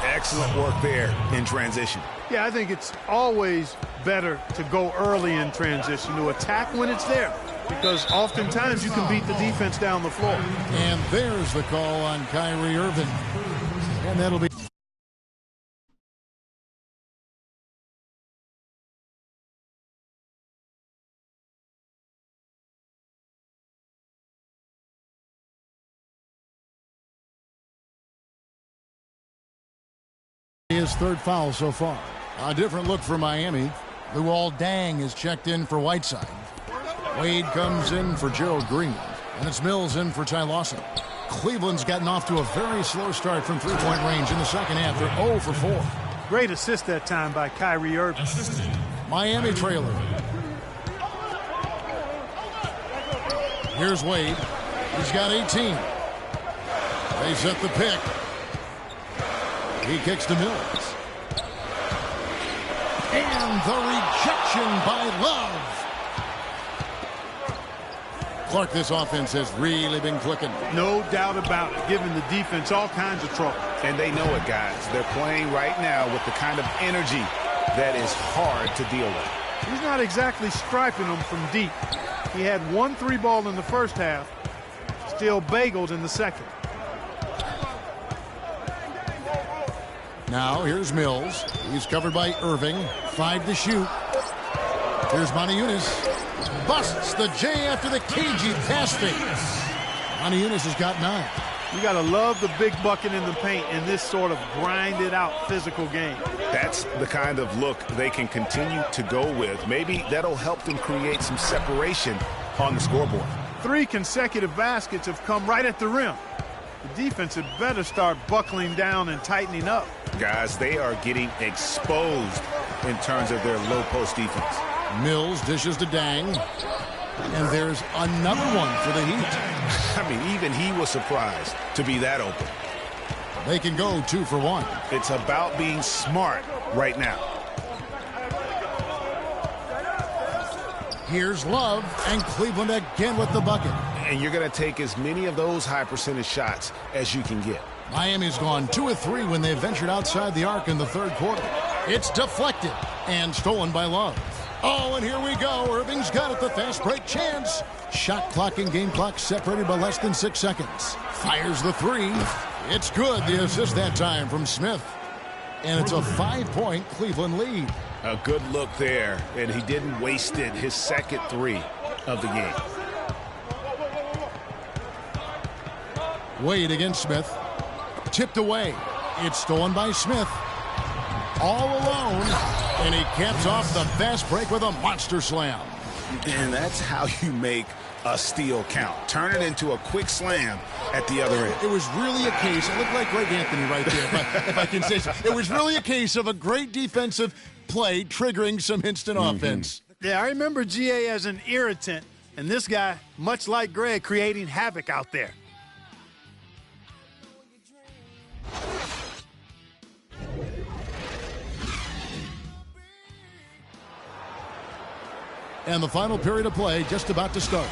Excellent work there in transition. Yeah, I think it's always better to go early in transition, to attack when it's there, because oftentimes you can beat the defense down the floor. And there's the call on Kyrie Irving. And that'll be... his third foul so far. A different look for Miami. Luol Deng is checked in for Whiteside. Wade comes in for Gerald Green. And it's Mills in for Ty Lawson. Cleveland's gotten off to a very slow start from three-point range in the second half. They're 0 for 4. Great assist that time by Kyrie Irving. Miami trailer. Here's Wade. He's got 18. They set the pick. He kicks to Mills. And the rejection by Love. Clark, this offense has really been clicking. No doubt about it, giving the defense all kinds of trouble. And they know it, guys. They're playing right now with the kind of energy that is hard to deal with. He's not exactly striping them from deep. He had 1 3-ball in the first half, still bageled in the second. Now here's Mills. He's covered by Irving. 5 to shoot. Here's Moniunas. Busts the J after the cagey pass fake. Moniunas has got 9. You got to love the big bucket in the paint in this sort of grinded-out physical game. That's the kind of look they can continue to go with. Maybe that'll help them create some separation on the scoreboard. 3 consecutive baskets have come right at the rim. The defense had better start buckling down and tightening up. Guys, they are getting exposed in terms of their low post defense. Mills dishes to Dang. And there's another one for the Heat. I mean, even he was surprised to be that open. They can go 2 for 1. It's about being smart right now. Here's Love, and Cleveland again with the bucket. And you're going to take as many of those high percentage shots as you can get. Miami's gone 2 of 3 when they ventured outside the arc in the third quarter. It's deflected and stolen by Love. Oh, and here we go. Irving's got it, the fast break chance. Shot clock and game clock separated by less than 6 seconds. Fires the 3. It's good. The assist that time from Smith. And it's a 5-point Cleveland lead. A good look there, and he didn't waste it. His second 3 of the game. Wade against Smith. Tipped away. It's stolen by Smith. All alone. And he caps off the fast break with a monster slam. And that's how you make a steal count. Turn it into a quick slam at the other end. It was really a case. It looked like Greg Anthony right there, if I can say so. It was really a case of a great defensive play triggering some instant offense. Yeah, I remember GA as an irritant, and this guy, much like Greg, creating havoc out there. And the final period of play just about to start.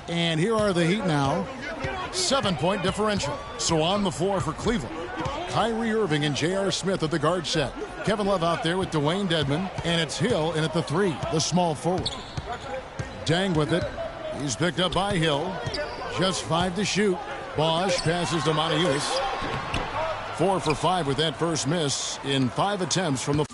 And here are the Heat now. 7-point differential. So on the floor for Cleveland. Kyrie Irving and J.R. Smith at the guard set. Kevin Love out there with Dwayne Dedmon. And it's Hill in at the 3, the small forward. Dang with it. He's picked up by Hill. Just 5 to shoot. Bosch passes to Moniunas. 4 for 5 with that first miss in 5 attempts from the...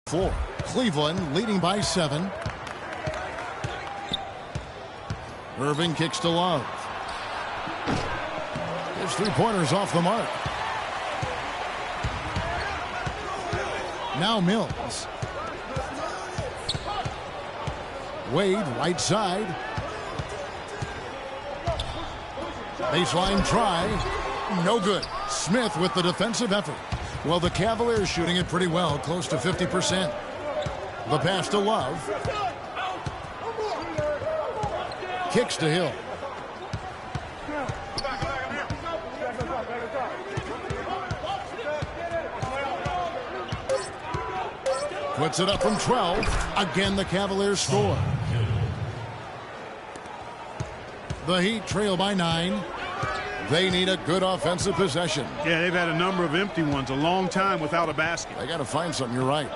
floor. Cleveland leading by 7. Irving kicks to Love. His 3-pointers off the mark. Now Mills. Wade, right side. Baseline try. No good. Smith with the defensive effort. Well, the Cavaliers shooting it pretty well, close to 50%. The pass to Love. Kicks to Hill. Puts it up from 12. Again, the Cavaliers score. The Heat trail by 9. They need a good offensive possession. Yeah, they've had a number of empty ones, a long time without a basket. They got to find something, you're right.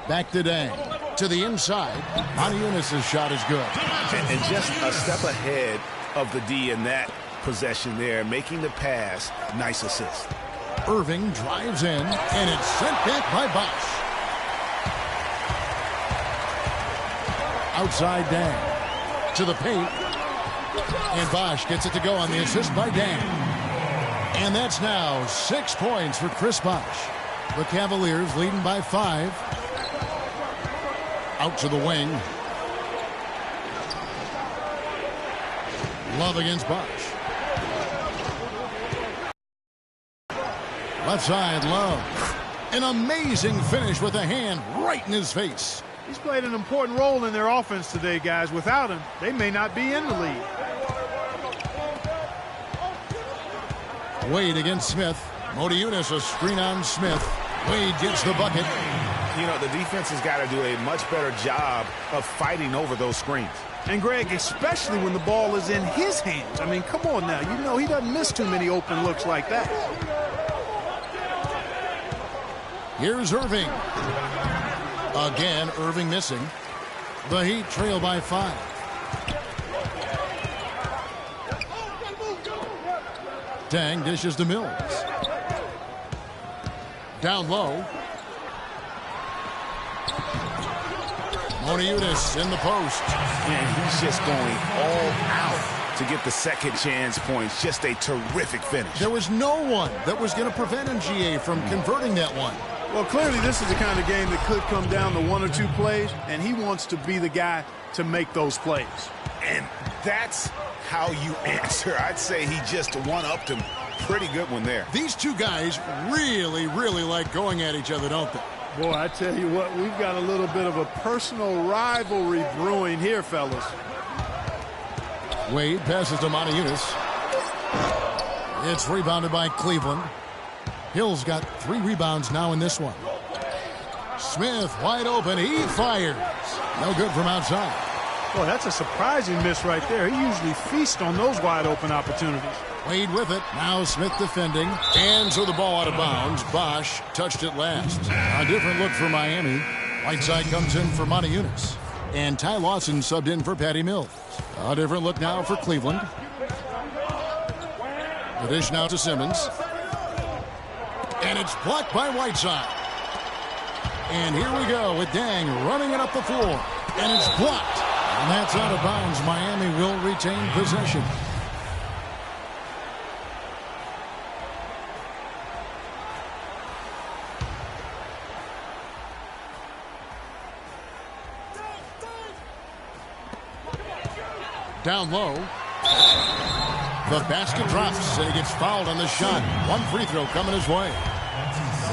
Back to Dang. To the inside. Moniunas' shot is good. And just a step ahead of the D in that possession there, making the pass. Nice assist. Irving drives in, and it's sent back by Bosch. Outside Dang. To the paint. And Bosch gets it to go on the assist by Dang. And that's now 6 points for Chris Bosh. The Cavaliers leading by 5. Out to the wing. Love against Bosh. Left side, Love. An amazing finish with a hand right in his face. He's played an important role in their offense today, guys. Without him, they may not be in the lead. Wade against Smith. Modiunas a screen on Smith. Wade gets the bucket. You know, the defense has got to do a much better job of fighting over those screens. And, Greg, especially when the ball is in his hands. I mean, come on now. You know he doesn't miss too many open looks like that. Here's Irving. Again, Irving missing. The Heat trail by 5. Dang dishes to Mills. Down low. Modiunas in the post. And he's just going all out to get the second chance points. Just a terrific finish. There was no one that was going to prevent MGA from converting that one. Well, clearly this is the kind of game that could come down to 1 or 2 plays, and he wants to be the guy to make those plays. And that's how you answer. I'd say he just one-upped him. Pretty good one there. These two guys really, really like going at each other, don't they? Boy, I tell you what, we've got a little bit of a personal rivalry brewing here, fellas. Wade passes to Modiunas. It's rebounded by Cleveland. Hill's got 3 rebounds now in this one. Smith wide open. He fires. No good from outside. Boy, that's a surprising miss right there. He usually feasts on those wide open opportunities. Wade with it. Now Smith defending. And so the ball out of bounds. Bosh touched it last. A different look for Miami. Whiteside comes in for Modiunas. And Ty Lawson subbed in for Patty Mills. A different look now for Cleveland. The dish now to Simmons. And it's blocked by Whiteside. And here we go with Dang running it up the floor. And it's blocked. And that's out of bounds. Miami will retain possession. Down low. The basket drops, and he gets fouled on the shot. 1 free throw coming his way.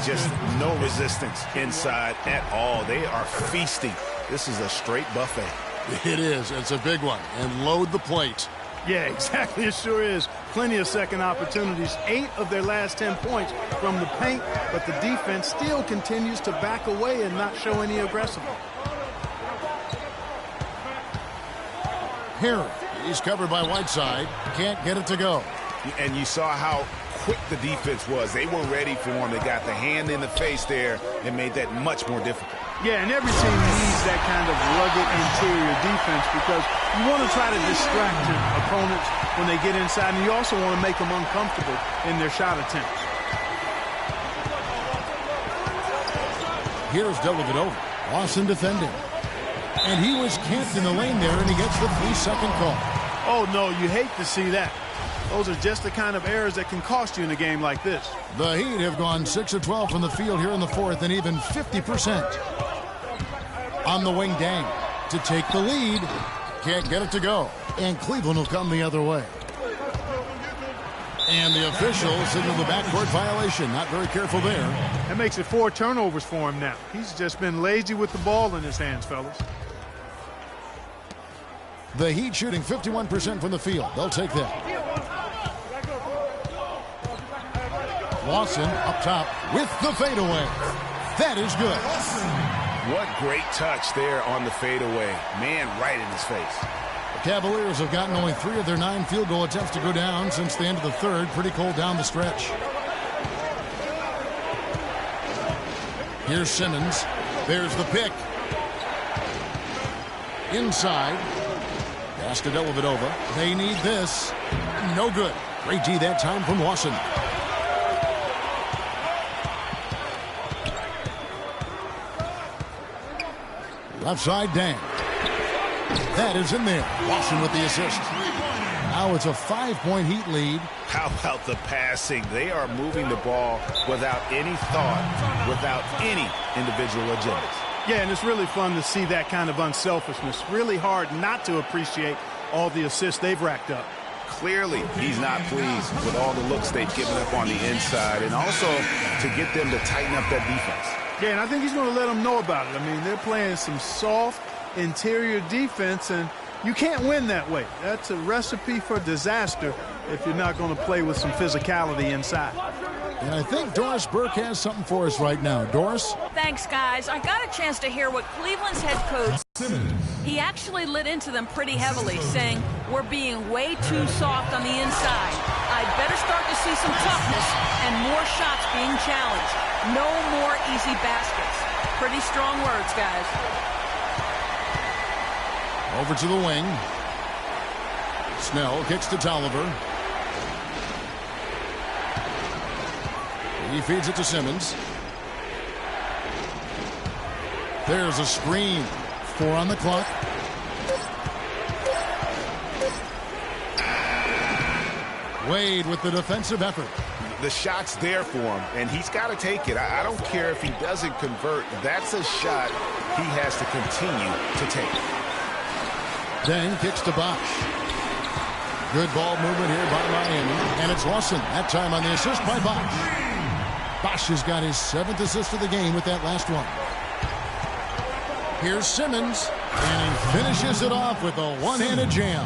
Just no resistance inside at all. They are feasting. This is a straight buffet. It is. It's a big one. And load the plate. Yeah, exactly. It sure is. Plenty of second opportunities. 8 of their last 10 points from the paint, but the defense still continues to back away and not show any aggressiveness. Here, he's covered by Whiteside. Can't get it to go. And you saw how quick the defense was. They were ready for him. They got the hand in the face there and made that much more difficult. Yeah, and every team needs that kind of rugged interior defense because you want to try to distract your opponents when they get inside, and you also want to make them uncomfortable in their shot attempts. Here's Dellavedova. Lawson defending. And he was camped in the lane there, and he gets the 3-second call. Oh, no, you hate to see that. Those are just the kind of errors that can cost you in a game like this. The Heat have gone 6 of 12 from the field here in the 4th, and even 50%. On the wing, Dang to take the lead. Can't get it to go. And Cleveland will come the other way. And the official signaled the backcourt violation. Not very careful there. That makes it 4 turnovers for him now. He's just been lazy with the ball in his hands, fellas. The Heat shooting 51% from the field. They'll take that. Lawson up top with the fadeaway. That is good. What great touch there on the fadeaway. Man, right in his face. The Cavaliers have gotten only 3 of their 9 field goal attempts to go down since the end of the 3rd. Pretty cold down the stretch. Here's Simmons. There's the pick. Inside. Pass to Dellavedova. They need this. No good. Great D that time from Lawson. Left side, Dang. That is in there. Lawson with the assist. Now it's a 5-point Heat lead. How about the passing? They are moving the ball without any thought, without any individual agendas. Yeah, and it's really fun to see that kind of unselfishness. Really hard not to appreciate all the assists they've racked up. Clearly, he's not pleased with all the looks they've given up on the inside, and also to get them to tighten up that defense. Yeah, and I think he's going to let them know about it. I mean, they're playing some soft interior defense, and you can't win that way. That's a recipe for disaster if you're not going to play with some physicality inside. And I think Doris Burke has something for us right now. Doris? Thanks, guys. I got a chance to hear what Cleveland's head coach, he actually lit into them pretty heavily, saying, we're being way too soft on the inside. I'd better start to see some toughness and more shots being challenged. No more easy baskets. Pretty strong words, guys. Over to the wing. Snell kicks to Tolliver. He feeds it to Simmons. There's a screen. 4 on the clock. Wade with the defensive effort. The shot's there for him, and he's got to take it. I don't care if he doesn't convert. That's a shot he has to continue to take. Deng kicks to Bosch. Good ball movement here by Miami. And it's Lawson. That time on the assist by Bosch. Bosch has got his 7th assist of the game with that last one. Here's Simmons. And he finishes it off with a one-handed jam.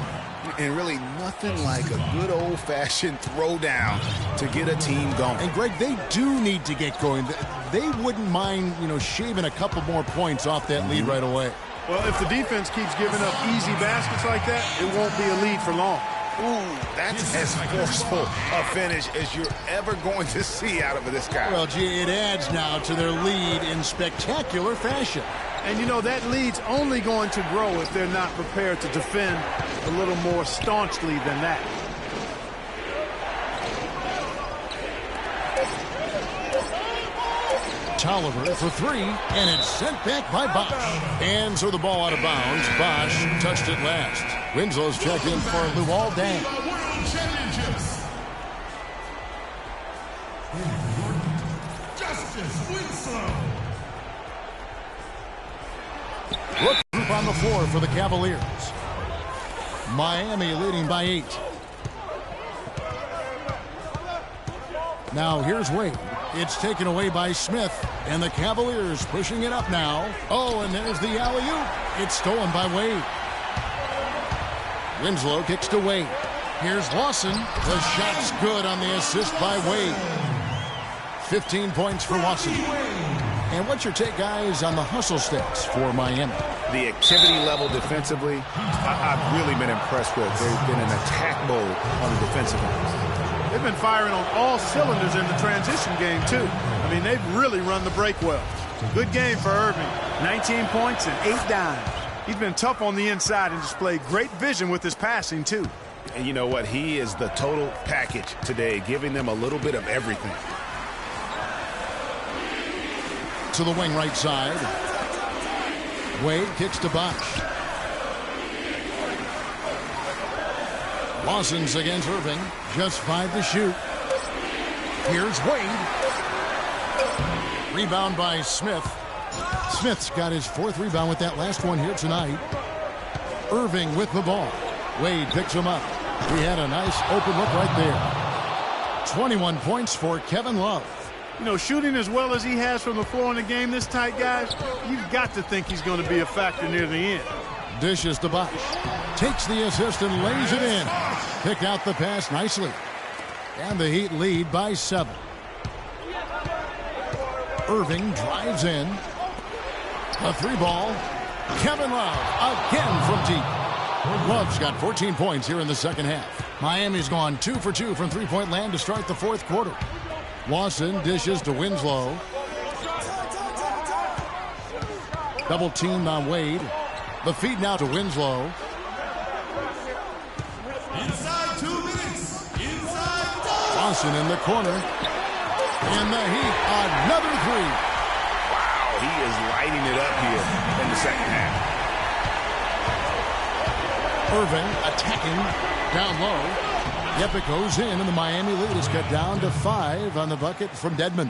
And really nothing like a good old-fashioned throwdown to get a team going. And, Greg, they do need to get going. They wouldn't mind, shaving a couple more points off that lead right away. Well, if the defense keeps giving up easy baskets like that, it won't be a lead for long. Ooh, that's as forceful a finish as you're ever going to see out of this guy. Well, gee, it adds now to their lead in spectacular fashion. And, that lead's only going to grow if they're not prepared to defend a little more staunchly than that. Tolliver for 3, and it's sent back by Bosch. And so the ball out of bounds. Bosch touched it last. Winslow's checked in for Luol Deng. Look group on the floor for the Cavaliers. Miami leading by 8. Now here's Wade. It's taken away by Smith, and the Cavaliers pushing it up now. Oh, and there's the alley-oop. It's stolen by Wade. Winslow kicks to Wade. Here's Lawson. The shot's good on the assist by Wade. 15 points for Lawson. And what's your take, guys, on the hustle stats for Miami? The activity level defensively, I've really been impressed with. They've been in attack mode on the defensive end. They've been firing on all cylinders in the transition game, too. I mean, they've really run the break well. Good game for Irving. 19 points and 8 dimes. He's been tough on the inside and displayed great vision with his passing, too. And you know what? He is the total package today, giving them a little bit of everything. To the wing right side. Wade kicks to Bosch. Lawson's against Irving. Just 5 to shoot. Here's Wade. Rebound by Smith. Smith's got his 4th rebound with that last one here tonight. Irving with the ball. Wade picks him up. He had a nice open look right there. 21 points for Kevin Love. Shooting as well as he has from the floor in the game this tight, guys, you've got to think he's going to be a factor near the end. Dishes to Bosch. Takes the assist and lays it in. Pick out the pass nicely. And the Heat lead by 7. Irving drives in. A 3-ball. Kevin Love again from deep. Love's got 14 points here in the second half. Miami's gone 2 for 2 from three-point land to start the 4th quarter. Lawson dishes to Winslow. Double teamed on Wade. The feed now to Winslow. Inside 2 minutes. Inside. Lawson in the corner. And the Heat, another 3. Wow, he is lighting it up here in the second half. Irving attacking. Down low. Yep, it goes in, and the Miami lead is cut down to 5 on the bucket from Dedmon.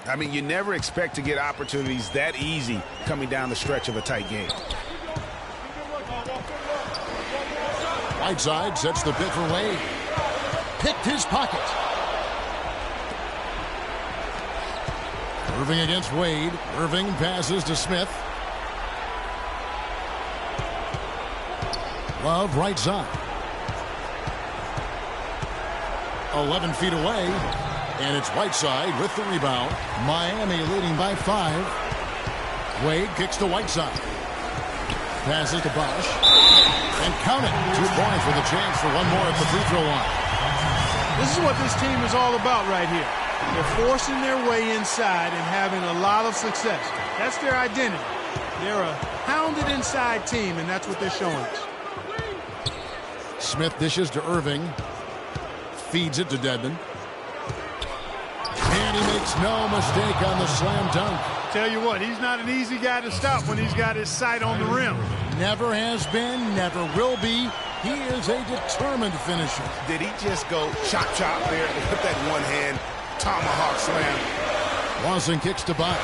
I mean, you never expect to get opportunities that easy coming down the stretch of a tight game. Whiteside sets the pick for Wade. Picked his pocket. Irving against Wade. Irving passes to Smith. Love right side. 11 feet away. And it's Whiteside with the rebound. Miami leading by 5. Wade kicks to Whiteside. Passes to Bosch. And count it. 2 points with a chance for one more at the free throw line. This is what this team is all about right here. They're forcing their way inside and having a lot of success. That's their identity. They're a hounded inside team, and that's what they're showing us. Smith dishes to Irving. Feeds it to Dedmon. And he makes no mistake on the slam dunk. Tell you what, he's not an easy guy to stop when he's got his sight on the rim. Never has been, never will be. He is a determined finisher. Did he just go chop there with that one-hand tomahawk slam? Lawson kicks to Bosch.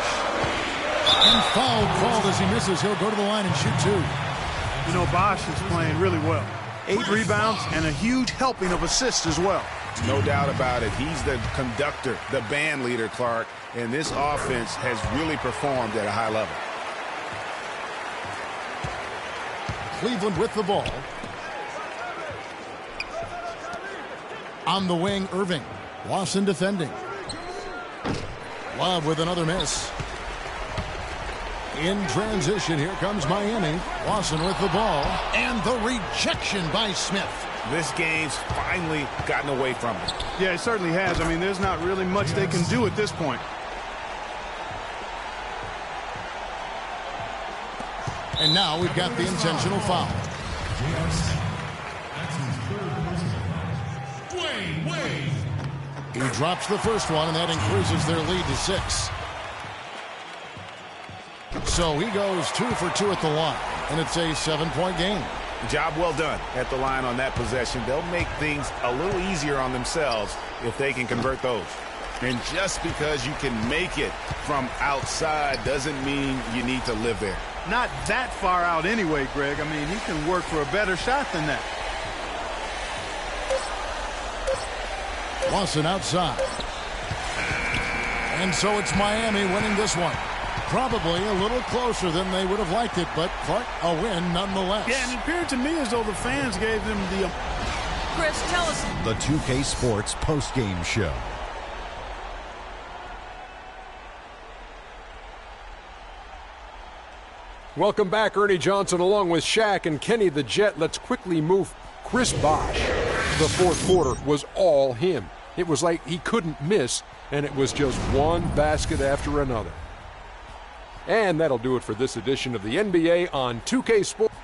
And foul called as he misses. He'll go to the line and shoot 2. You know, Bosch is playing really well. 8 rebounds and a huge helping of assists as well. No doubt about it. He's the conductor, the band leader, Clark. And this offense has really performed at a high level. Cleveland with the ball. On the wing, Irving. Lawson defending. Love with another miss. In transition, here comes Miami. Lawson with the ball. And the rejection by Smith. This game's finally gotten away from him. Yeah, it certainly has. I mean, there's not really much they can do at this point. And now we've got the intentional foul. He drops the first one, and that increases their lead to 6. So he goes 2 for 2 at the line, and it's a 7-point game. Job well done at the line on that possession. They'll make things a little easier on themselves if they can convert those. And just because you can make it from outside doesn't mean you need to live there. Not that far out anyway, Greg. I mean, he can work for a better shot than that. Lawson outside. And so it's Miami winning this one. Probably a little closer than they would have liked it, but Clark, a win nonetheless. Yeah, and it appeared to me as though the fans gave them the... Chris, tell us. The 2K Sports postgame show. Welcome back, Ernie Johnson, along with Shaq and Kenny the Jet. Let's quickly move Chris Bosch. The fourth quarter was all him. It was like he couldn't miss, and it was just one basket after another. And that'll do it for this edition of the NBA on 2K Sports.